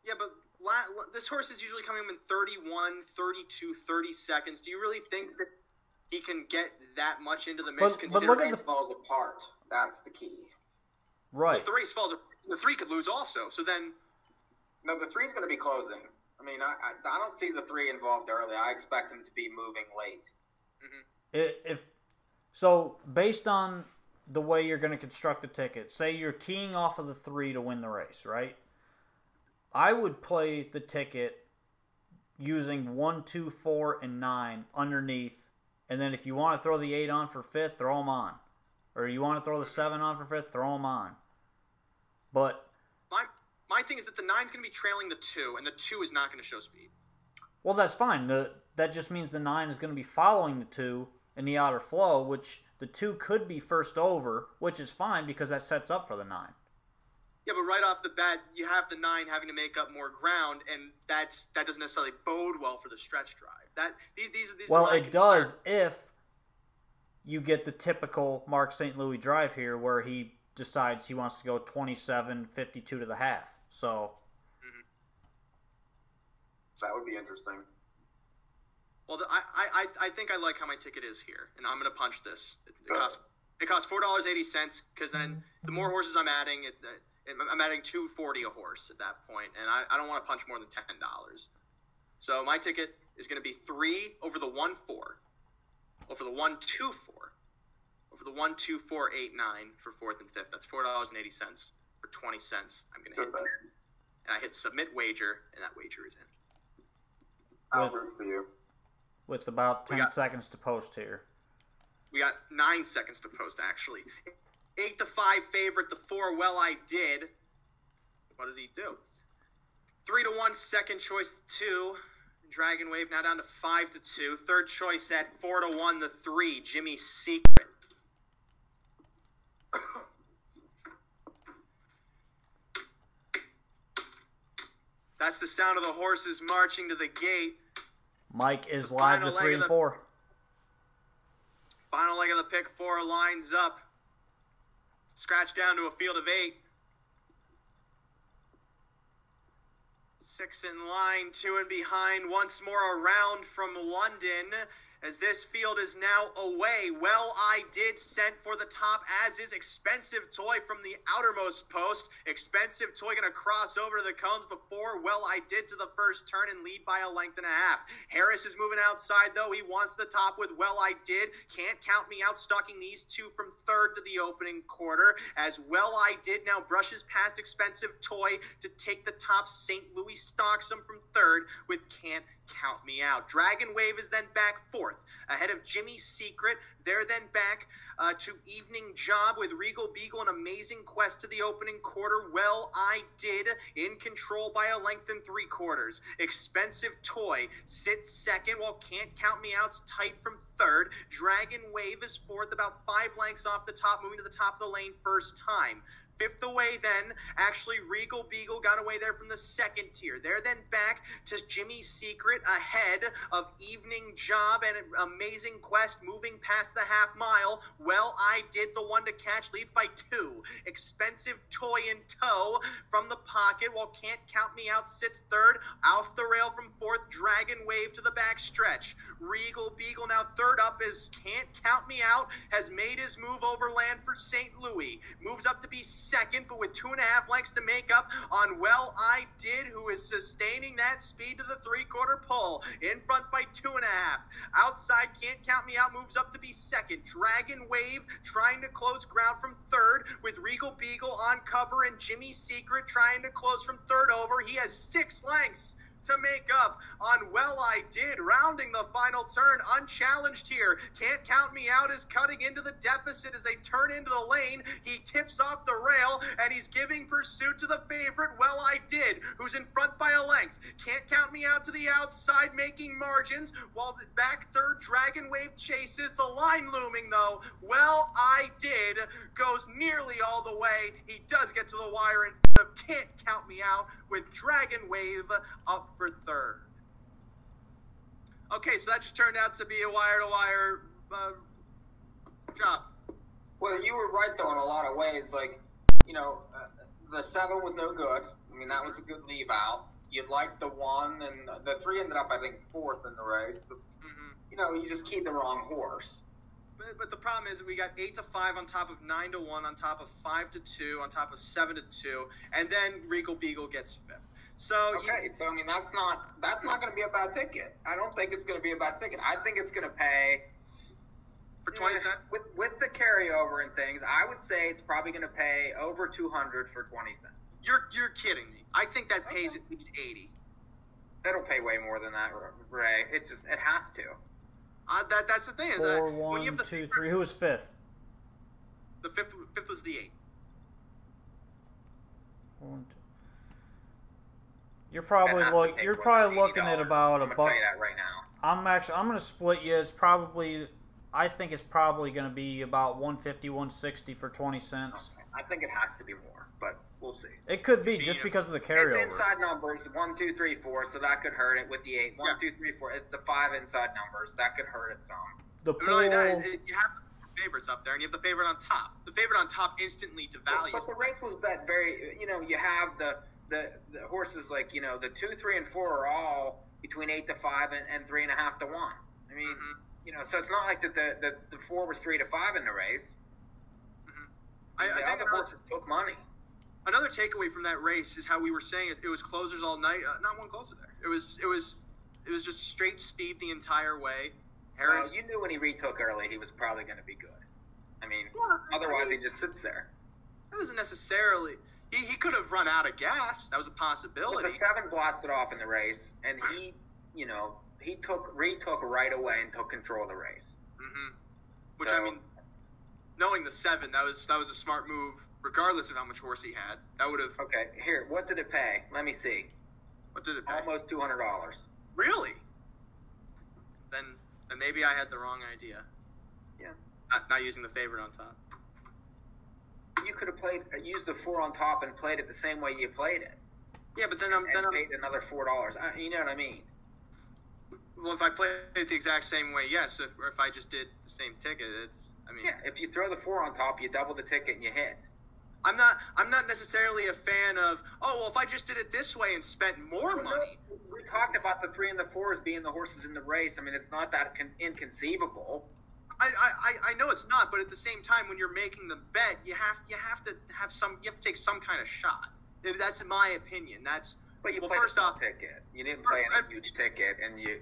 Yeah, but this horse is usually coming in 31, 32, 30 seconds. Do you really think that he can get that much into the mix? But look at the falls apart. That's the key. Right. If the race falls apart, the 3 could lose also. So then, no, the 3's going to be closing. I mean, I don't see the 3 involved early. I expect him to be moving late. So based on the way you're going to construct the ticket, say you're keying off of the 3 to win the race, right? I would play the ticket using 1, 2, 4, and 9 underneath, and then if you want to throw the 8 on for 5th, throw them on. Or you want to throw the 7 on for 5th, throw them on. But my thing is that the 9's going to be trailing the 2, and the 2 is not going to show speed. Well, that's fine. That just means the 9 is going to be following the 2 in the outer flow, which the 2 could be first over, which is fine because that sets up for the 9. Yeah, but right off the bat, you have the 9 having to make up more ground, and that doesn't necessarily bode well for the stretch drive. These well, it does if you get the typical Mark St. Louis drive here where he decides he wants to go 27-52 to the half. So that would be interesting. Well, I think I like how my ticket is here, and I'm going to punch this. It costs $4.80 because then the more horses I'm adding, I'm adding $2.40 a horse at that point, and I don't want to punch more than $10. So my ticket is going to be 3 over the 1-4, over the 1-2-4, over the 1-2-4-8-9 for 4th and 5th. That's $4.80 for 20 cents. I'm going to hit, and I hit submit wager, and that wager is in. I'll root for you. With about 10 seconds to post here. We got 9 seconds to post, actually. 8-5 favorite, the 4, well, I did. What did he do? 3-1 second choice, the 2. Dragon Wave now down to 5-2. Third choice at 4-1, the 3. Jimmy Secret. That's the sound of the horses marching to the gate. Mike is live to 3 and 4. Final leg of the pick 4 lines up. Scratch down to a field of 8. 6 in line, 2 in behind. Once more around from London. As this field is now away. Well, I did sent for the top, as is Expensive Toy from the outermost post. Expensive Toy going to cross over to the cones before Well, I did to the first turn and lead by a length and a half. Harris is moving outside, though. He wants the top with Well, I did. Can't count me out, stalking these 2 from 3rd to the opening quarter. As Well, I did now brushes past Expensive Toy to take the top. St. Louis stalks him from 3rd with Can't Count Me Out. Dragon Wave is then back 4th, ahead of Jimmy Secret. They're then back to Evening Job with Regal Beagle, an amazing quest to the opening quarter. Well, I did, in control by a length and 3/4. Expensive Toy sits 2nd, while Can't Count Me Out's tight from 3rd. Dragon Wave is 4th, about 5 lengths off the top, moving to the top of the lane first time. 5th away then, actually Regal Beagle got away there from the 2nd tier. They're then back to Jimmy Secret ahead of Evening Job and Amazing Quest moving past the half mile. Well, I did, the one to catch, leads by 2. Expensive Toy in tow from the pocket, while Can't Count Me Out sits 3rd. Off the rail from 4th, Dragon Wave to the back stretch. Regal Beagle now 3rd up as Can't Count Me Out has made his move overland for St. Louis. Moves up to be 2nd, but with 2.5 lengths to make up on Well, I Did, who is sustaining that speed to the 3/4 pull. In front by 2.5. Outside, Can't Count Me Out moves up to be 2nd. Dragon Wave trying to close ground from 3rd, with Regal Beagle on cover and Jimmy Secret trying to close from 3rd over. He has 6 lengths to make up on Well, I Did, rounding the final turn unchallenged here. Can't Count Me Out is cutting into the deficit as they turn into the lane. He tips off the rail, and he's giving pursuit to the favorite Well, I Did, who's in front by a length. Can't Count Me Out to the outside, making margins, while back 3rd, Dragon Wave chases. The line looming, though. Well, I Did goes nearly all the way. He does get to the wire in front of Can't Count Me Out, with Dragon Wave up for 3rd. Okay, so that just turned out to be a wire-to-wire job. Well, you were right, though, in a lot of ways. Like, the 7 was no good. I mean, that was a good leave out. You like the 1, and the 3 ended up, I think, 4th in the race. You know, you just keyed the wrong horse. But the problem is we got 8-5 on top of 9-1 on top of 5-2 on top of 7-2, and then Regal Beagle gets 5th. So so I mean that's not going to be a bad ticket. I don't think it's going to be a bad ticket. I think it's going to pay for 20 cents with the carryover and things. I would say it's probably going to pay over 200 for 20 cents. You're kidding me. I think that pays at least 80. It'll pay way more than that, Ray. It has to. That's the thing. 4, 1, 2, 3. Who was 5th? The fifth was the 8. 1, 2. You're probably looking at about $1. I'm gonna tell you that right now. I'm going to split you. I think it's probably going to be about 150, 160 for 20 cents. Okay. I think it has to be more, but we'll see. It could be just because of the carryover. It's inside numbers, 1, 2, 3, 4, so that could hurt it with the 8. 1, 2, 3, 4. It's the 5 inside numbers. That could hurt it some. The pool, you have the favorites up there, and you have the favorite on top. The favorite on top instantly devalues. But the race was bet very, you have the horses like, the 2, 3, and 4 are all between 8-5 and 3.5 to 1. I mean, so it's not like that the 4 was 3-5 in the race. I think the horses took money. Another takeaway from that race is how we were saying it was closers all night. Not one closer there. It was just straight speed the entire way. Harris, you knew when he retook early, he was probably going to be good. I mean, otherwise he just sits there. That doesn't necessarily. He could have run out of gas. That was a possibility. But the 7 blasted off in the race, and he retook right away and took control of the race. Which, I mean, knowing the 7, that was a smart move, regardless of how much horse he had. That would have. Okay, here, what did it pay? Let me see. What did it pay? Almost $200. Really? Then maybe I had the wrong idea. Yeah. Not using the favorite on top. You could have used the 4 on top and played it the same way you played it. Yeah, but then I'm paid another $4. You know what I mean? Well, if I played it the exact same way, yes. Or if I just did the same ticket, yeah. If you throw the 4 on top, you double the ticket and you hit. I'm not necessarily a fan of. Oh well, if I just did it this way and spent more money. We talked about the 3 and the 4s being the horses in the race. I mean, it's not that inconceivable. I know it's not, but at the same time, when you're making the bet, you have to take some kind of shot. That's my opinion. But you played first off ticket. You didn't play any huge ticket, and you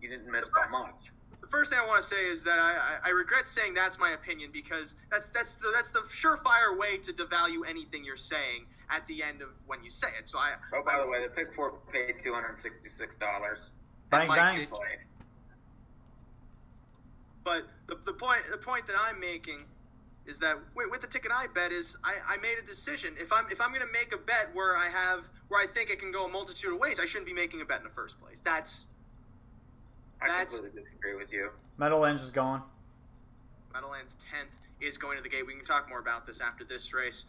didn't miss by much. The first thing I want to say is that I regret saying that's my opinion, because that's the surefire way to devalue anything you're saying at the end of when you say it. So by the way, the pick 4 paid $266. Bang bang. But the point that I'm making is that with the ticket I bet is I made a decision. If I'm going to make a bet where I think it can go a multitude of ways, I shouldn't be making a bet in the first place. I completely disagree with you. Meadowlands is going. Meadowlands 10th is going to the gate. We can talk more about this after this race.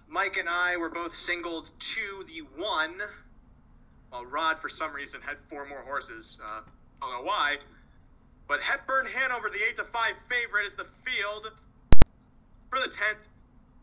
Mike and I were both singled to the 1, while Rod, for some reason, had 4 more horses. I don't know why. But Hepburn Hanover, the 8-5 favorite, is the field for the 10th,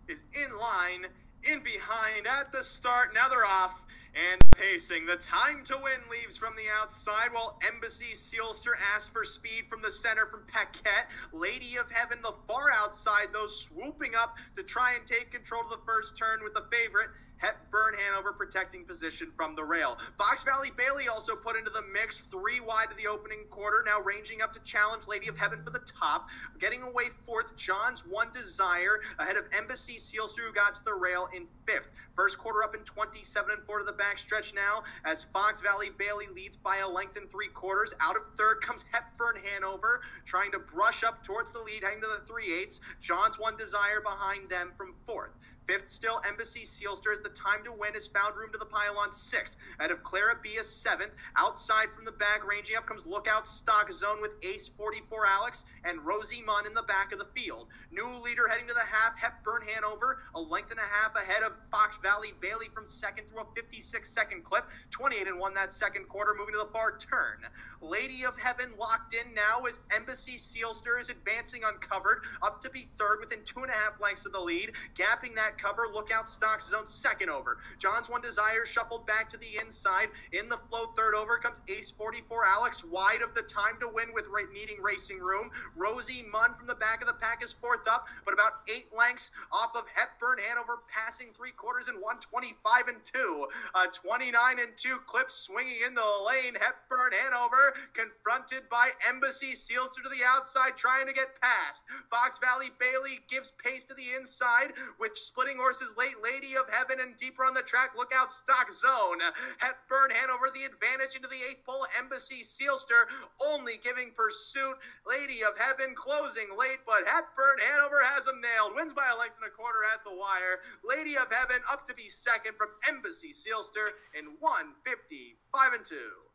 is in line, in behind, at the start. Now they're off and pacing. The time to win leaves from the outside, while Embassy Sealster asks for speed from the center from Paquette. Lady of Heaven, the far outside, though, swooping up to try and take control of the first turn with the favorite. Hepburn Hanover protecting position from the rail. Fox Valley Bailey also put into the mix, 3 wide of the opening quarter, now ranging up to challenge Lady of Heaven for the top. Getting away 4th, John's One Desire, ahead of Embassy Sealster, who got to the rail in 5th. First quarter up in 27-4 to the backstretch now, as Fox Valley Bailey leads by a length and 3/4. Out of 3rd comes Hepburn Hanover, trying to brush up towards the lead, heading to the 3/8. John's One Desire behind them from 4th. 5th still, Embassy Sealster, as the time to win has found room to the pylon. 6th, out of Clara Bia 7th. Outside from the back, ranging up comes Lookout Stock Zone with Ace 44 Alex and Rosie Munn in the back of the field. New leader heading to the half, Hepburn Hanover, a length and a half ahead of Fox Valley Bailey from 2nd through a 56-second clip. 28-1 that second quarter, moving to the far turn. Lady of Heaven locked in now as Embassy Sealster is advancing uncovered, up to be 3rd within 2.5 lengths of the lead, gapping that cover. Look out, Stock Zone, second over. John's One Desire shuffled back to the inside. In the flow, third over comes Ace 44. Alex wide of the time to win with needing racing room. Rosie Munn from the back of the pack is fourth up, but about 8 lengths off of Hepburn Hanover, passing 3/4 in 125 and 2. 29 and 2 clips swinging into the lane. Hepburn Hanover confronted by Embassy Seals to the outside, trying to get past. Fox Valley Bailey gives pace to the inside with splitting horses Late Lady of Heaven and deeper on the track. Look out, Stock Zone. Hepburn Hanover the advantage into the 8th pole. Embassy Sealster only giving pursuit. Lady of Heaven closing late, but Hepburn Hanover has him nailed. Wins by a length and a quarter at the wire. Lady of Heaven up to be second from Embassy Sealster in 155 and 2.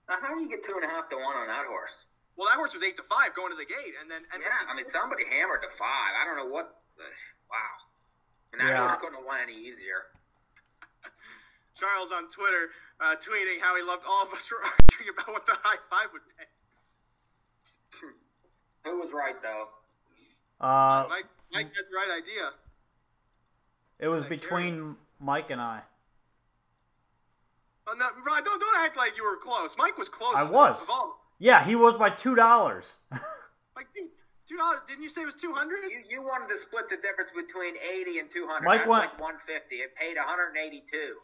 Now, how do you get 2.5 to 1 on that horse? Well, that horse was 8 to 5 going to the gate, and then somebody hammered to 5. I don't know what. Wow, and that horse couldn't have won any easier. Charles on Twitter tweeting how he loved all of us were arguing about what the high five would pay. Who was right though? Mike had the right idea. It was between Mike and I. Oh, no, Rod, don't act like you were close. Mike was close. I was. Yeah, he was by $2. Like $2. Didn't you say it was 200? You wanted to split the difference between 80 and 200. Mike That's went like 150. It paid 182.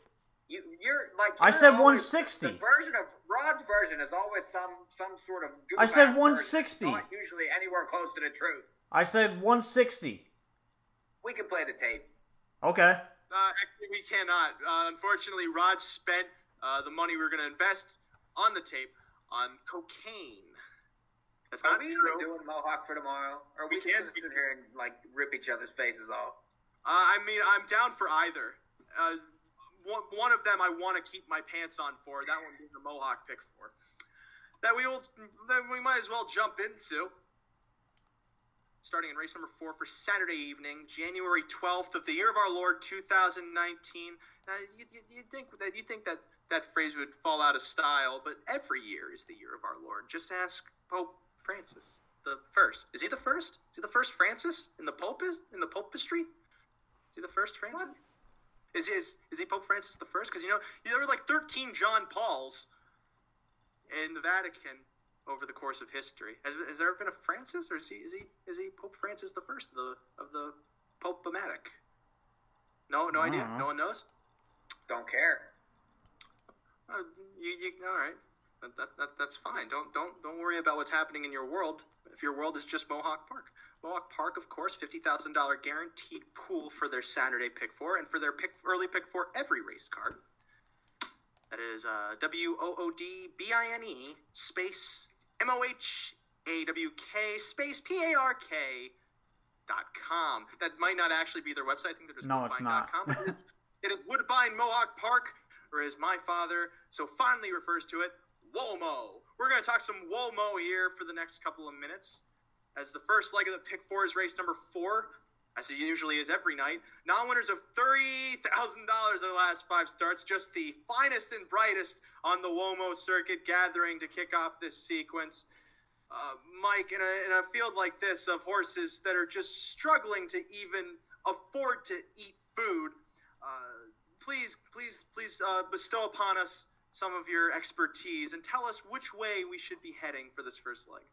You're I said always, 160. The version of Rod's version is always some sort of. I said 160. Not usually anywhere close to the truth. I said 160. We can play the tape. Okay. Actually, we cannot. Unfortunately, Rod spent the money we were going to invest on the tape on cocaine. That's not true. Are we doing Mohawk for tomorrow? Or are we just going to sit here and rip each other's faces off? I mean, I'm down for either. One of them I want to keep my pants on for. That one being the Mohawk pick for. That we might as well jump into. Starting in race number 4 for Saturday evening, January 12th of the year of our Lord 2019. Now, you'd think that phrase would fall out of style, but every year is the year of our Lord. Just ask Pope Francis, the first. Is he the first? Is he the first Francis in the popistry? Is he the first Francis? What? Is he Pope Francis the first? Because there were like 13 John Pauls in the Vatican over the course of history. Has there ever been a Francis, or is he Pope Francis the first of the Pope-omatic? No idea. No one knows. Don't care. All right. That's fine. Don't worry about what's happening in your world. If your world is just Mohawk Park. Mohawk Park, of course, $50,000 guaranteed pool for their Saturday pick 4 and for their early pick 4 every race card. That is WOODBINE space MOHAWK space PARK.com. That might not actually be their website. I think they're just woodbine.com. It is Woodbine Mohawk Park, or as my father so fondly refers to it, WOMO. We're going to talk some WOMO here for the next couple of minutes. As the first leg of the pick 4 is race number 4, as it usually is every night. Non-winners of $30,000 in the last 5 starts. Just the finest and brightest on the WOMO circuit gathering to kick off this sequence. Mike, in a field like this of horses that are just struggling to even afford to eat food, please bestow upon us some of your expertise and tell us which way we should be heading for this first leg.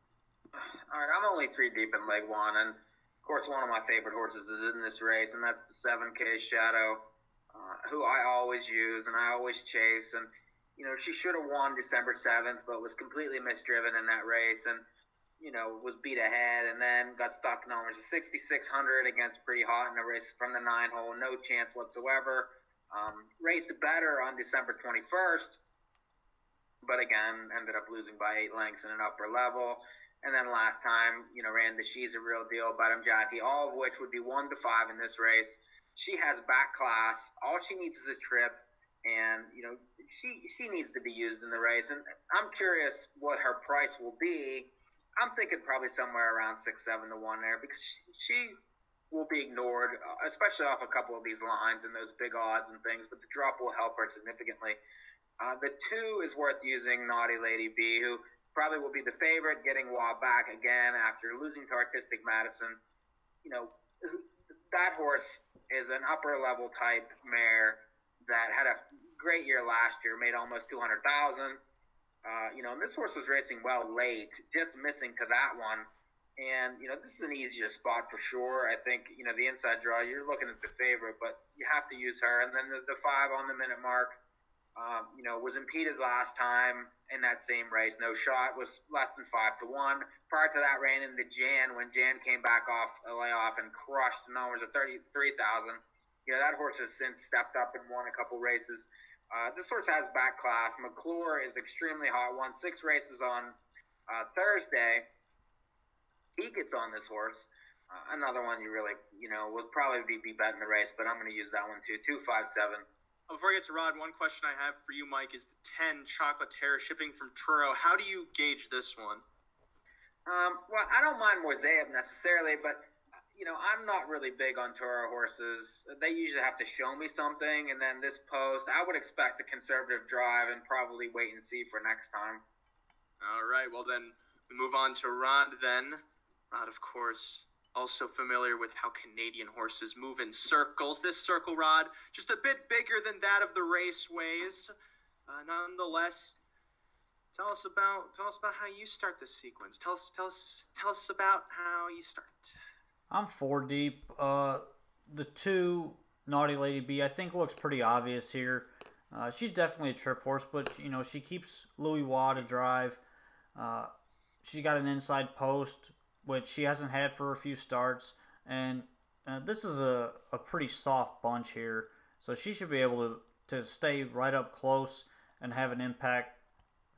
All right, I'm only 3 deep in leg 1, and of course one of my favorite horses is in this race, and that's the 7K Shadow, who I always use and I always chase. And she should have won December 7th, but was completely misdriven in that race, and was beat ahead, and then got stuck in almost a 6,600 against Pretty Hot in a race from the 9-hole, no chance whatsoever. Raced better on December 21st, but again ended up losing by 8 lengths in an upper level. And then last time, ran the She's a Real Deal, Bottom Jockey, all of which would be 1 to 5 in this race. She has back class. All she needs is a trip, and she needs to be used in the race. And I'm curious what her price will be. I'm thinking probably somewhere around 6-7 to 1 there, because she will be ignored, especially off a couple of these lines and those big odds and things. But the drop will help her significantly. The 2 is worth using, Naughty Lady B, who probably will be the favorite, getting Wah back again after losing to Artistic Madison. that horse is an upper level type mare that had a great year last year, made almost 200,000. And this horse was racing well late, just missing to that one. And, this is an easier spot for sure. I think, the inside draw, you're looking at the favorite, but you have to use her. And then the 5 on the minute mark, was impeded last time in that same race. No Shot was less than 5-1. Prior to that, ran into Jan when Jan came back off a layoff and crushed the numbers of 33,000. That horse has since stepped up and won a couple races. This horse has back class. McClure is extremely hot. Won 6 races on Thursday. He gets on this horse. Another one you really, would probably be betting the race, but I'm going to use that one too. 257. Before I get to Rod, one question I have for you, Mike, is the 10 Chocolataire shipping from Truro. How do you gauge this one? Well, I don't mind Mosaic necessarily, but I'm not really big on Toro horses. They usually have to show me something, and then this post, I would expect a conservative drive and probably wait and see for next time. All right, well then, we move on to Rod then. Rod, of course, also familiar with how Canadian horses move in circles. This circle, Rod, just a bit bigger than that of the raceways. Nonetheless, tell us about how you start this sequence. Tell us about how you start. I'm 4 deep. The 2 Naughty Lady B, I think, looks pretty obvious here. She's definitely a trip horse, but she keeps Louis Waugh to drive. She got an inside post, which she hasn't had for a few starts, and this is a pretty soft bunch here, so she should be able to stay right up close and have an impact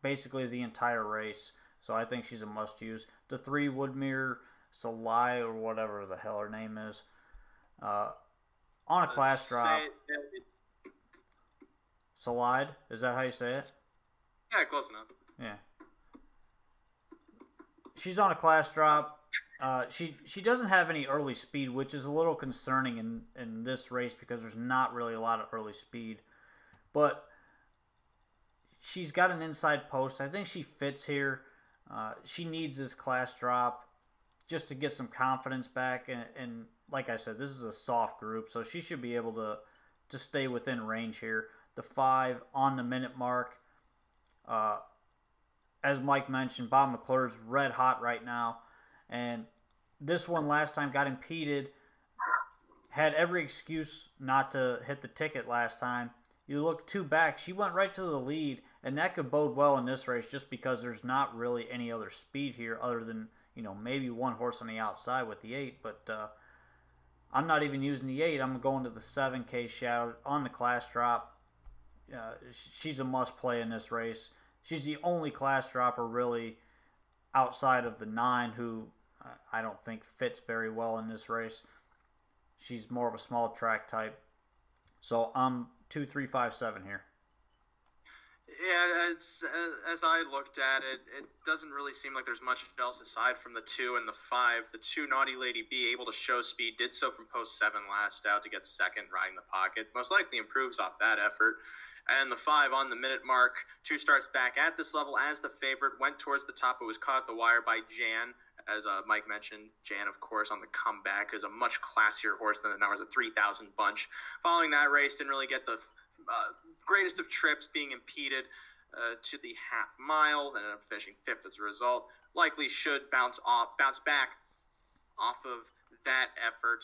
basically the entire race. So I think she's a must-use. The 3 Woodmere Salai, or whatever the hell her name is, on a class drop. Salide, is that how you say it? Yeah, close enough. Yeah. She's on a class drop. She doesn't have any early speed, which is a little concerning in this race because there's not really a lot of early speed. But she's got an inside post. I think she fits here. She needs this class drop just to get some confidence back. And like I said, this is a soft group, so she should be able to stay within range here. The 5 on the minute mark. As Mike mentioned, Bob McClure's red hot right now. And this one last time got impeded. Had every excuse not to hit the ticket last time. You look 2 back, she went right to the lead. And that could bode well in this race just because there's not really any other speed here other than, maybe one horse on the outside with the 8. But I'm not even using the 8. I'm going to the 7K Shadow on the class drop. She's a must play in this race. She's the only class dropper really outside of the 9 who I don't think fits very well in this race. She's more of a small track type. So I'm 2, 3, 5, 7 here. Yeah, as I looked at it, it doesn't really seem like there's much else aside from the 2 and the 5. The 2 Naughty Lady B, able to show speed, did so from post 7 last out to get second, riding the pocket. Most likely improves off that effort. And the 5 on the minute mark, 2 starts back at this level as the favorite, went towards the top, but was caught at the wire by Jan. As Mike mentioned, Jan, of course, on the comeback is a much classier horse than the numbers at 3,000 bunch. Following that race, didn't really get the greatest of trips, being impeded to the half mile, then ended up finishing 5th as a result. Likely should bounce back off of that effort.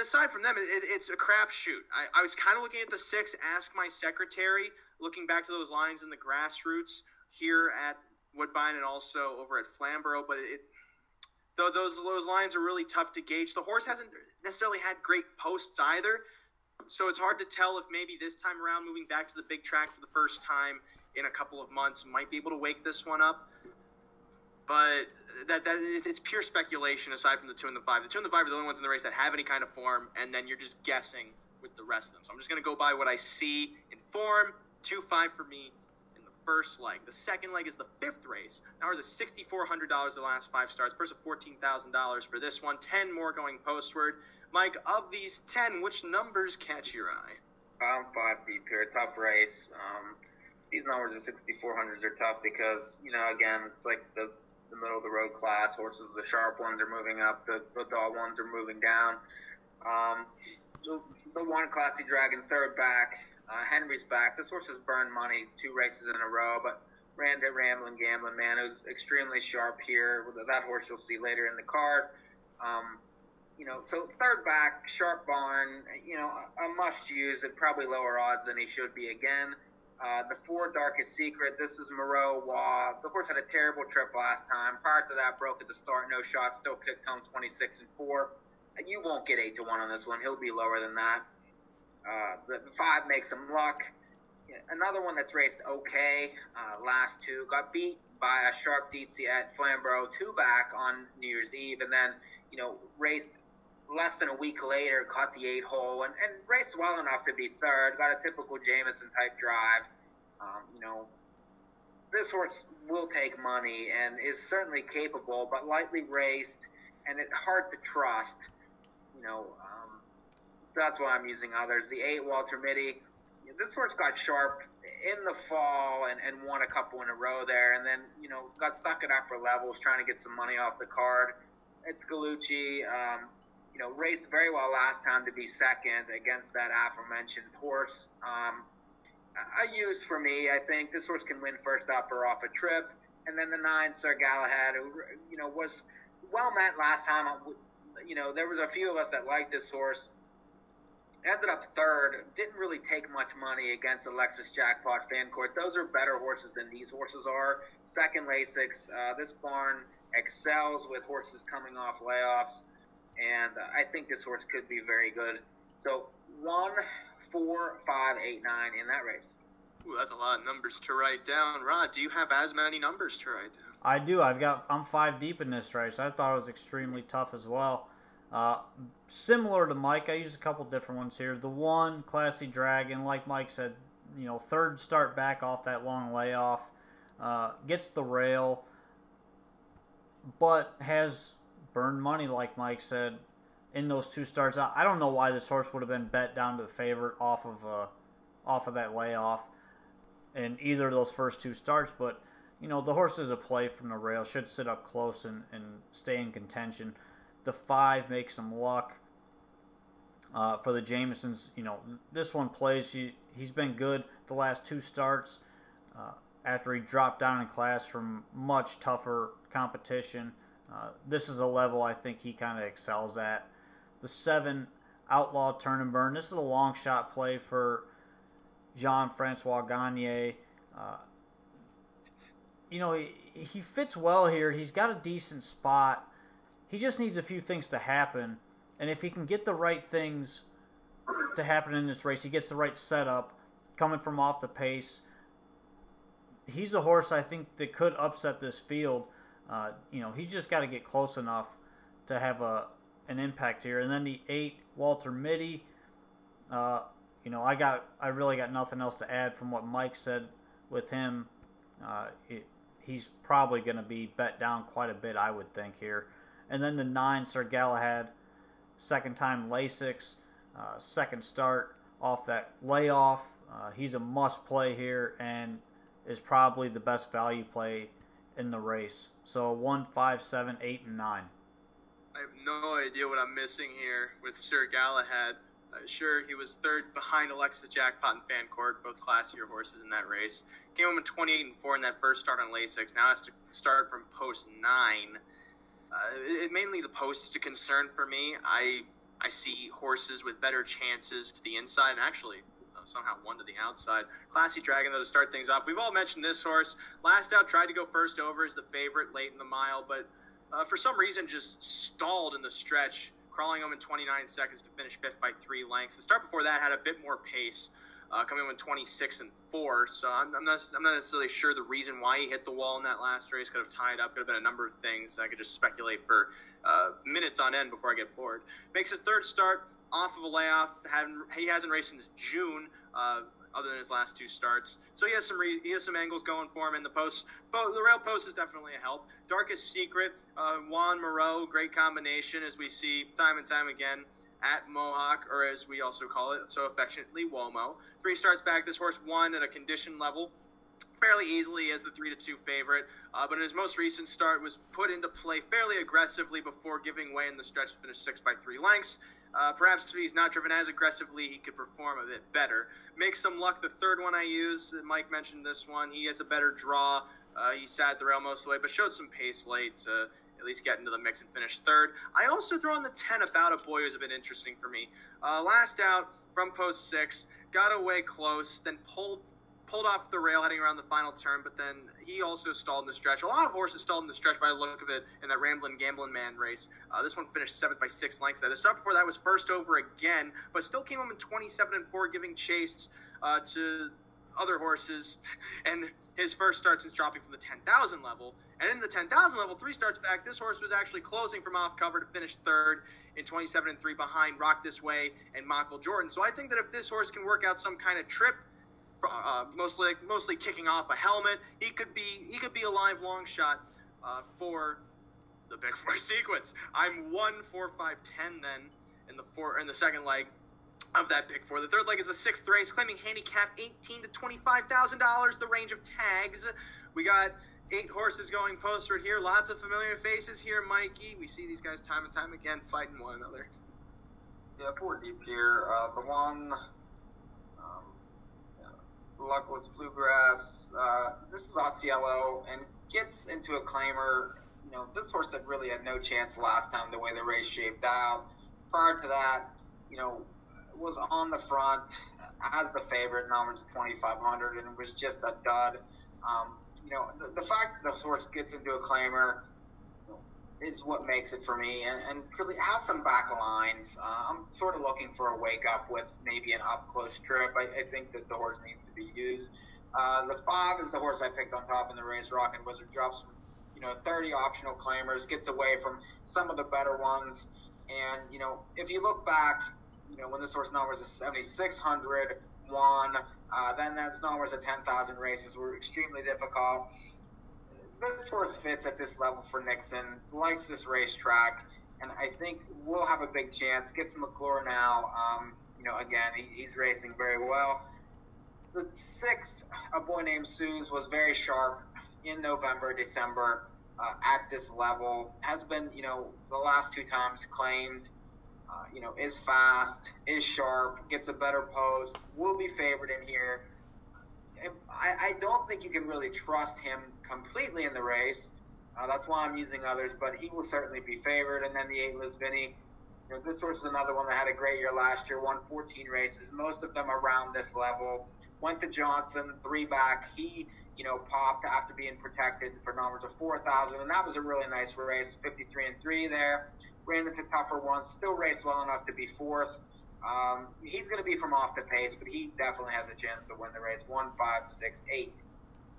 Aside from them, it's a crapshoot. I was kind of looking at the 6, Ask My Secretary, looking back to those lines in the grassroots here at Woodbine and also over at Flamborough, but those lines are really tough to gauge. The horse hasn't necessarily had great posts either, so it's hard to tell if maybe this time around, moving back to the big track for the first time in a couple of months, might be able to wake this one up. But it's pure speculation aside from the 2 and the 5. The 2 and the 5 are the only ones in the race that have any kind of form, and then you're just guessing with the rest of them. So I'm just going to go by what I see in form. 2-5 for me in the first leg. The second leg is the 5th race. Now we're the $6,400 the last 5 starts. Purse of $14,000 for this one. 10 more going postward. Mike, of these 10, which numbers catch your eye? 5 deep here. Tough race. These numbers of 6,400s are tough because, again, it's like the middle of the road class horses. The sharp ones are moving up. The dull ones are moving down. The one Classy Dragon's third back. Henry's back. This horse has burned money 2 races in a row, but ran to Ramblin' Gamblin' Man, who's extremely sharp here. That horse you'll see later in the card. So third back, sharp barn, a must-use at probably lower odds than he should be again. The 4 Darkest Secret, this is Moreau, Waugh. The horse had a terrible trip last time. Prior to that, broke at the start, no shot, still kicked home 26-4. You won't get 8-1 on this one. He'll be lower than that. The 5 Makes Some Luck. Another one that's raced okay. Last 2 got beat by a sharp Dietzy at Flamborough 2 back on New Year's Eve, and then raced less than a week later, caught the 8-hole, and raced well enough to be third. Got a typical Jameson type drive. This horse will take money and is certainly capable, but lightly raced, and it's hard to trust. That's why I'm using others. The 8 Walter Mitty. This horse got sharp in the fall and won a couple in a row there, and then got stuck at upper levels trying to get some money off the card. It's Galucci. Raced very well last time to be second against that aforementioned horse. A use for me. I think this horse can win first up or off a trip. And then the 9 Sir Galahad, who was well met last time. There was a few of us that liked this horse. Ended up third. Didn't really take much money against Alexis Jackpot Fancourt. Those are better horses than these horses are. Second Lasix. This barn excels with horses coming off layoffs. And I think this horse could be very good. So 1, 4, 5, 8, 9 in that race. Ooh, that's a lot of numbers to write down. Rod, do you have as many numbers to write down? I do. I'm 5 deep in this race. I thought it was extremely tough as well. Similar to Mike, I used a couple different ones here. The 1 Classy Dragon, like Mike said, third start back off that long layoff, gets the rail, but has burned money, like Mike said, in those 2 starts. I don't know why this horse would have been bet down to the favorite off of that layoff in either of those first 2 starts, but the horse is a play from the rail, should sit up close and stay in contention. The 5 Makes Some Luck for the Jamesons. This one plays. He's been good the last 2 starts after he dropped down in class from much tougher competition. This is a level I think he kind of excels at. The 7 Outlaw Turn and Burn. This is a long shot play for Jean-Francois Gagne. He fits well here. He's got a decent spot. He just needs a few things to happen, and if he can get the right things to happen in this race, he gets the right setup, coming from off the pace, he's a horse I think that could upset this field. He's just got to get close enough to have an impact here. And then the 8 Walter Mitty, I really got nothing else to add from what Mike said with him. He's probably going to be bet down quite a bit, I would think, here. And then the 9 Sir Galahad, second time Lasix, second start off that layoff. He's a must play here and is probably the best value play in the race. So 1, 5, 7, 8, and 9. I have no idea what I'm missing here with Sir Galahad. Sure, he was third behind Alexis Jackpot and Fancourt, both classier horses in that race. Came home in 28-4 in that first start on Lasix. Now has to start from post 9. Mainly the post is a concern for me. I see horses with better chances to the inside and actually somehow one to the outside. Classy Dragon, though, to start things off. We've all mentioned this horse. Last out, tried to go first over as the favorite late in the mile, but for some reason just stalled in the stretch, crawling home in 29 seconds to finish 5th by 3 lengths. The start before that had a bit more pace, coming in 26-4. So I'm not necessarily sure the reason why he hit the wall in that last race. Could have tied up. Could have been a number of things. I could just speculate for minutes on end before I get bored. Makes his third start off of a layoff. He hasn't raced since June, other than his last 2 starts. So he has some angles going for him in the post. But the rail post is definitely a help. Darkest Secret, Juan Moreau, great combination as we see time and time again at Mohawk, or as we also call it so affectionately, Womo. 3 starts back, this horse won at a condition level fairly easily as the 3-2 favorite, but in his most recent start was put into play fairly aggressively before giving way in the stretch to finish 6 by 3 lengths. Perhaps if he's not driven as aggressively, he could perform a bit better. Make Some Luck, the third one I use. Mike mentioned this one. He gets a better draw. He sat at the rail most of the way, but showed some pace late to at least get into the mix and finish third. I also throw in the 10, About a Boy, who's a bit interesting for me. Last out from post 6, got away close, then pulled off the rail heading around the final turn, but then he also stalled in the stretch. A lot of horses stalled in the stretch by the look of it in that Ramblin' Gamblin' Man race. This one finished 7th by 6 lengths. The start before that was first over again, but still came home in 27-4, giving chase to other horses. And his first start since dropping from the 10,000 level. And in the 10,000 level, 3 starts back, this horse was actually closing from off cover to finish third in 27-3 behind Rock This Way and Michael Jordan. So I think that if this horse can work out some kind of trip, mostly kicking off a helmet, he could be a live long shot for the Big Four sequence. I'm 1, 4, 5, 10 then in the second leg of that Big Four. The third leg is the 6th race, claiming handicap $18,000 to $25,000, the range of tags. We got 8 horses going posted here. Lots of familiar faces here, Mikey. We see these guys time and time again fighting one another. Yeah, 4 deep here. The one, Luckless Bluegrass. This is Osceola and gets into a claimer. This horse had really had no chance last time the way the race shaped out. Prior to that, was on the front as the favorite, numbers 2,500, and it was just a dud. The fact that the horse gets into a claimer is what makes it for me, and really has some back lines. I'm sort of looking for a wake up with maybe an up close trip. I think that the horse needs to be used. The 5 is the horse I picked on top in the race. Rockin' Wizard drops from 30 optional claimers, gets away from some of the better ones, and if you look back, when this horse numbers is 7,600, then that's numbers at 10,000 races were extremely difficult. This horse fits at this level for Nixon, likes this racetrack, and I think we'll have a big chance. Gets McClure now. Again, he's racing very well. The 6, A Boy Named Suze, was very sharp in November, December at this level. Has been, the last 2 times claimed. Is fast, is sharp, gets a better post, will be favored in here. I don't think you can really trust him completely in the race. That's why I'm using others, but he will certainly be favored. And then the 8, Liz Vinny. This horse is another one that had a great year last year, won 14 races, most of them around this level. Went to Johnson, 3 back. He, popped after being protected for numbers of 4,000, and that was a really nice race, 53-3 there. Ran into tougher ones, still raced well enough to be 4th. He's going to be from off the pace, but he definitely has a chance to win the race. 1, 5, 6, 8.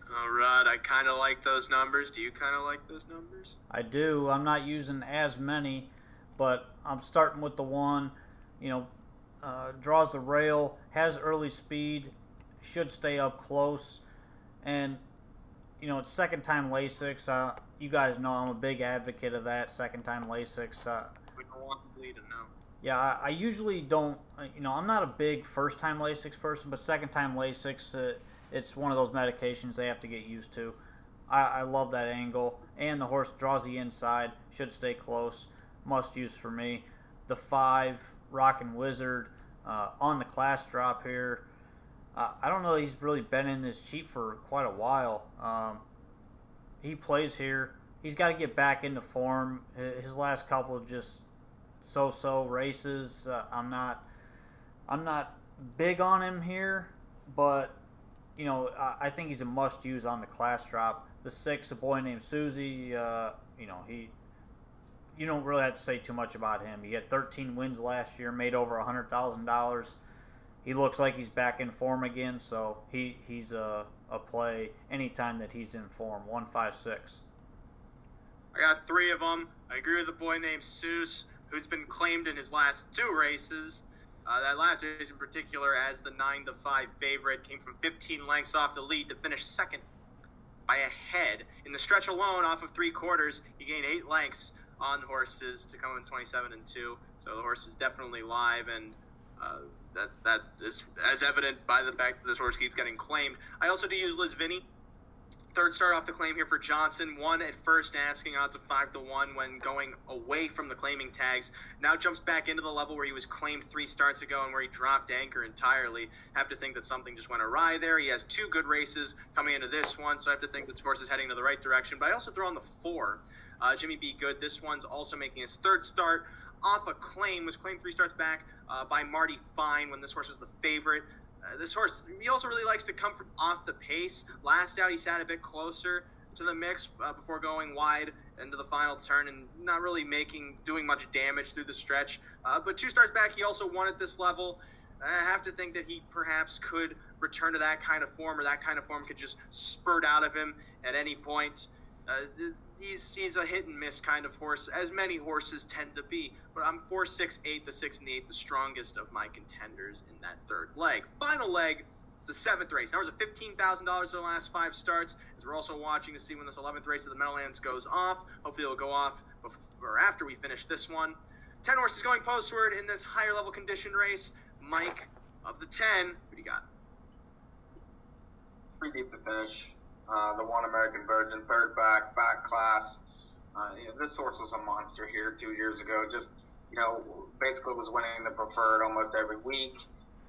All right, I kind of like those numbers. Do you kind of like those numbers? I do. I'm not using as many, but I'm starting with the one, draws the rail, has early speed, should stay up close, and it's second time Lasix. You guys know I'm a big advocate of that, second time Lasix. We don't want to bleed it now. Yeah, I usually don't, I'm not a big first time Lasix person, but second time Lasix, it's one of those medications they have to get used to. I love that angle, and the horse draws the inside, should stay close, must use for me. The 5, Rockin' Wizard, on the class drop here. I don't know, he's really been in this cheap for quite a while. He plays here. He's got to get back into form. His last couple of just so-so races, I'm not big on him here, but I think he's a must-use on the class drop. The 6, A Boy Named Susie, you don't really have to say too much about him. He had 13 wins last year, made over $100,000. He looks like he's back in form again, so he's a play anytime that he's in form. 1, 5, 6. I got 3 of them. I agree with the boy named Seuss, who's been claimed in his last 2 races. That last race in particular as the 9-5 favorite, came from 15 lengths off the lead to finish second by a head. In the stretch alone, off of 3 quarters, he gained 8 lengths on horses to come in 27-2. So the horse is definitely live, and that is as evident by the fact that this horse keeps getting claimed. I also do use Liz Vinny Third start off the claim here for Johnson. Won at first, asking odds of 5-1 when going away from the claiming tags. Now jumps back into the level where he was claimed 3 starts ago and where he dropped anchor entirely. Have to think that something just went awry there. He has 2 good races coming into this one, so I have to think this horse is heading to the right direction. But I also throw on the 4, Jimmy B. Good. This one's also making his 3rd start off a claim. Was claimed 3 starts back by Marty Fine when this horse was the favorite. This horse, he also really likes to come from off the pace. Last out, he sat a bit closer to the mix before going wide into the final turn and not really doing much damage through the stretch. But 2 starts back, he also won at this level. I have to think that he perhaps could return to that kind of form, or that kind of form could just spurt out of him at any point. He's a hit and miss kind of horse, as many horses tend to be. But I'm 4, 6, 8, the 6 and the 8, the strongest of my contenders in that 3rd leg. Final leg, it's the 7th race. Now, there's a $15,000 for the last 5 starts, as we're also watching to see when this 11th race of the Meadowlands goes off. Hopefully it'll go off before or after we finish this one. 10 horses going postward in this higher level condition race. Mike, of the 10, who do you got? Pretty deep to finish. The One American Virgin, 3rd back class. This horse was a monster here 2 years ago. Just, basically was winning the preferred almost every week.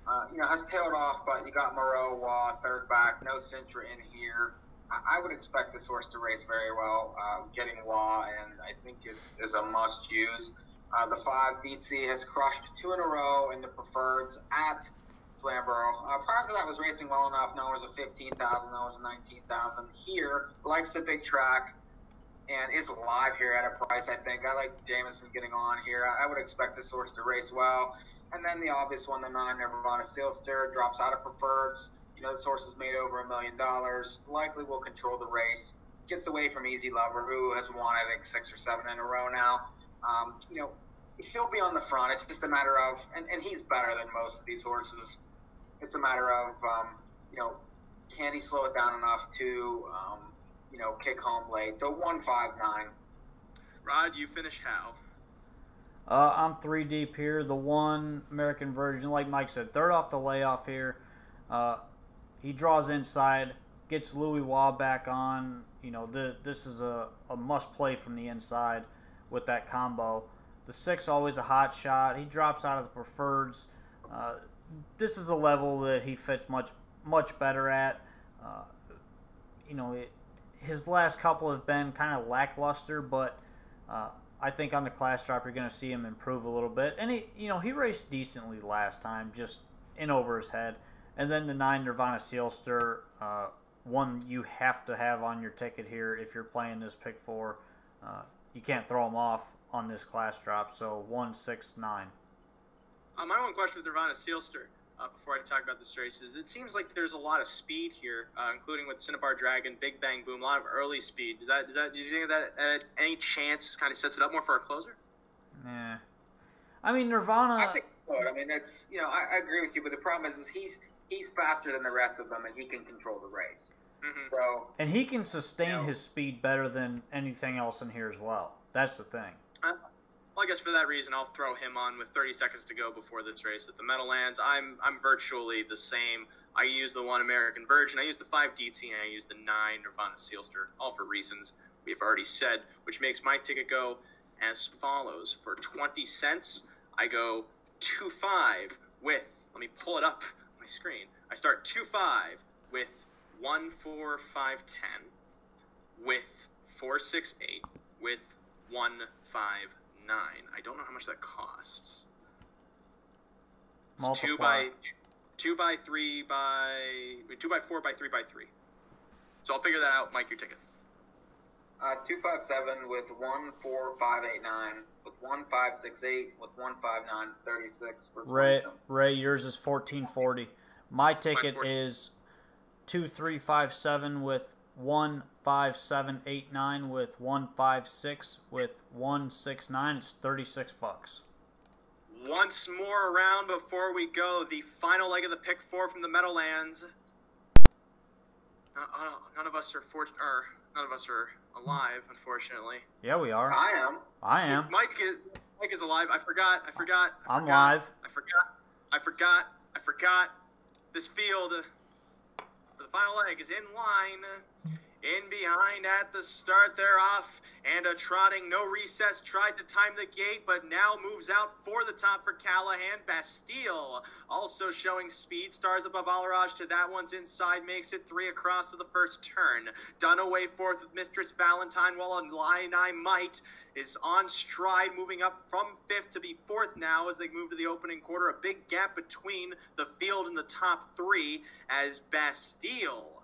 Has tailed off, but you got Moreau, Waugh, 3rd back, no Sintra in here. I would expect this horse to race very well. Getting Waugh, and I think is a must use. The 5, Beatsy, has crushed 2 in a row in the preferreds at Flamborough. Prior to that, was racing well enough. Now it was a 15,000, now it was a 19,000. Here, likes the big track and is live here at a price, I think. I like Jameson getting on here. I would expect this horse to race well. And then the obvious one, the 9, Nirvana Sealster, drops out of preferreds. This horse has made over $1 million. Likely will control the race. Gets away from Easy Lover, who has won, I think, 6 or 7 in a row now. He'll be on the front. It's just a matter of, and he's better than most of these horses. It's a matter of, can he slow it down enough to, kick home late? So 159. Rod, you finish how? I'm 3 deep here. The 1 American Virgin, like Mike said, 3rd off the layoff here. He draws inside, gets Louis Waugh back on. This is a must play from the inside with that combo. The 6, always a hot shot. He drops out of the preferreds. This is a level that he fits much better at. His last couple have been kind of lackluster, but I think on the class drop you're going to see him improve a little bit. And he raced decently last time, just in over his head. And then the 9 Nirvana Sealster, one you have to have on your ticket here if you're playing this pick 4. You can't throw him off on this class drop. So 1, 6, 9. My one question with Nirvana Sealster, before I talk about this race, is it seems like there's a lot of speed here, including with Cinnabar Dragon, Big Bang Boom, a lot of early speed. Do you think that at any chance kind of sets it up more for a closer? Yeah. I mean, Nirvana. I think it would. I mean, it's I agree with you, but the problem is he's faster than the rest of them, and he can control the race. Mm-hmm. So, and he can sustain his speed better than anything else in here as well. That's the thing. Well, I guess for that reason, I'll throw him on with 30 seconds to go before this race at the Meadowlands. I'm virtually the same. I use the 1 American Virgin, I use the 5 DT, and I use the 9 Nirvana Sealster, all for reasons we've already said, which makes my ticket go as follows. For 20 cents, I go 2-5 with, let me pull it up on my screen. I start 2-5 with 1, 4, 5, 10, with 4, 6, 8, with 1, 5, 9. I don't know how much that costs. It's 2 by 4 by 3 by 3. So I'll figure that out. Mike, your ticket. 257 with 1, 4, 5, 8, 9 with 1, 5, 6, 8 with 1, 5, 9 is 36. Ray, yours is 1440. My ticket is 2, 3, 5, 7 with 1, 5, 7, 8, 9 with 1, 5, 6 with 1, 6, 9. It's $36. Once more around before we go, the final leg of the pick 4 from the Meadowlands. None of us are alive, unfortunately. Yeah, we are. I am. Mike is alive. I forgot. I'm live. I forgot. This field for the final leg is in line. In behind at the start, they're off and a trotting. No recess, tried to time the gate, but now moves out for the top for Callahan. Bastille also showing speed. Stars above Alaraj to that one's inside, makes it 3 across to the first turn. Dunaway fourth with Mistress Valentine, while Illini Might is on stride, moving up from 5th to be 4th now as they move to the opening quarter. A big gap between the field and the top 3 as Bastille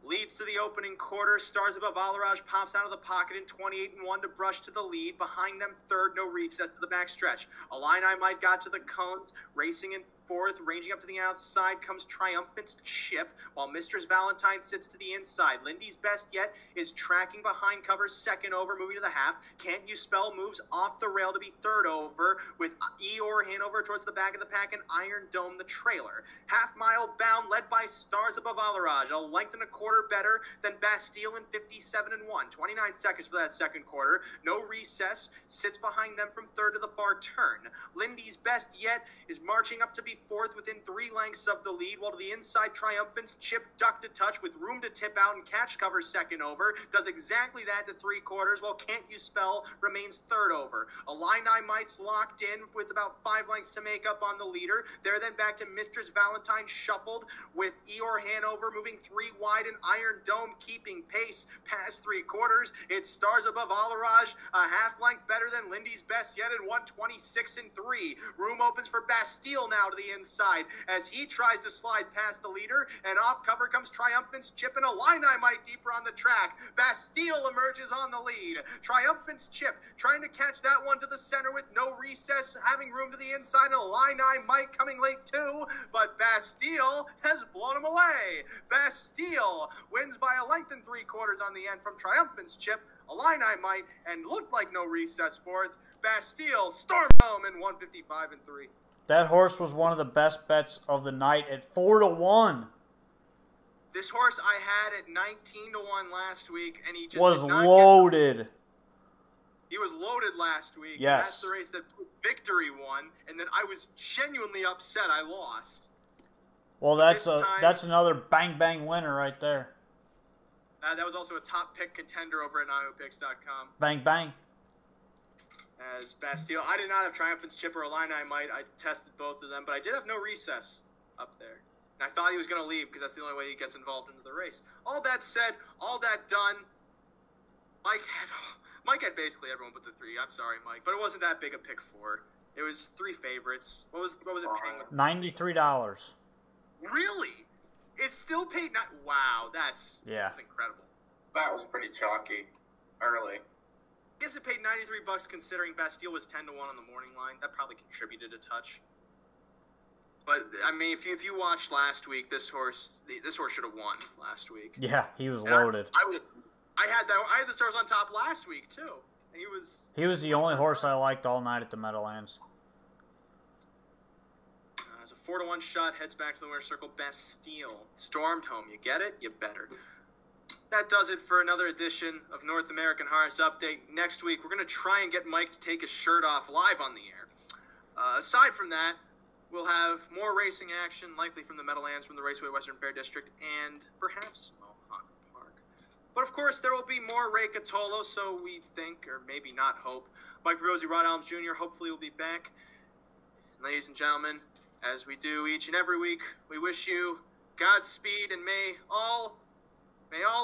leads to the opening quarter. Stars above Alaraj pops out of the pocket in 28-1 to brush to the lead. Behind them, 3rd, no recess to the back stretch. Illini Might got to the cones, racing in 4th, ranging up to the outside comes Triumphant's Chip, while Mistress Valentine sits to the inside. Lindy's Best Yet is tracking behind cover, 2nd over, moving to the half. Can't You Spell moves off the rail to be 3rd over, with Eeyore Hanover towards the back of the pack and Iron Dome the trailer. Half mile bound, led by Stars above Alaraj, a length and a quarter better than Bastille in 57-1. 29 seconds for that second quarter. No recess, sits behind them from 3rd to the far turn. Lindy's Best Yet is marching up to be 4th within 3 lengths of the lead, while to the inside Triumphant's Chip ducked to touch with room to tip out and catch cover 2nd over. Does exactly that to 3/4, while Can't You Spell remains 3rd over. Illini Might's locked in with about 5 lengths to make up on the leader. They're then back to Mistress Valentine shuffled with Eeyore Hanover moving 3 wide and Iron Dome keeping pace past 3/4. It's Stars above Alaraj, a half length better than Lindy's Best Yet in 1:26-3. Room opens for Bastille now to the inside as he tries to slide past the leader, and off cover comes Triumphant's Chip and Illini Might deeper on the track. Bastille emerges on the lead. Triumphant's Chip trying to catch that one to the center with no recess, having room to the inside, and Illini Might coming late too, but Bastille has blown him away. Bastille wins by a length and 3/4 on the end from Triumphant's Chip. Illini Might and looked like no recess 4th. Bastille stormed home in 1:55-3. That horse was one of the best bets of the night at 4-1. This horse I had at 19-1 last week, and he just was did not loaded. He was loaded last week. Yes. That's the race that Victory won, and then I was genuinely upset I lost. Well, that's another bang winner right there. That was also a top pick contender over at NAHUpicks.com. Bang. As Bastille, I did not have Triumphant's Chip or Illini Might. I tested both of them, but I did have no recess up there. And I thought he was going to leave because that's the only way he gets involved into the race. All that said, all that done, Mike had basically everyone but the 3. I'm sorry, Mike, but it wasn't that big a pick 4. It was 3 favorites. What was it paying? $93. Really? It still paid not. Wow, that's incredible. That was pretty chalky early. I guess it paid $93 considering Bastille was 10-1 on the morning line. That probably contributed a touch. But I mean, if you watched last week, this horse should have won last week. Yeah, he was loaded. I had the Stars on top last week too. And he was the only horse I liked all night at the Meadowlands. It's a 4-1 shot, heads back to the winner's circle. Bastille stormed home. You get it? You better. That does it for another edition of North American Harness Update. Next week, we're going to try and get Mike to take his shirt off live on the air. Aside from that, we'll have more racing action, likely from the Meadowlands, from the Raceway Western Fair District, and perhaps Mohawk Park. But of course, there will be more Ray Catolo, so we think, or maybe not hope, Mike Rosie Rod Elms Jr. hopefully will be back. Ladies and gentlemen, as we do each and every week, we wish you Godspeed, and may all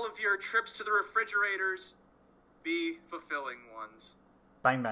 of your trips to the refrigerators be fulfilling ones. Bang.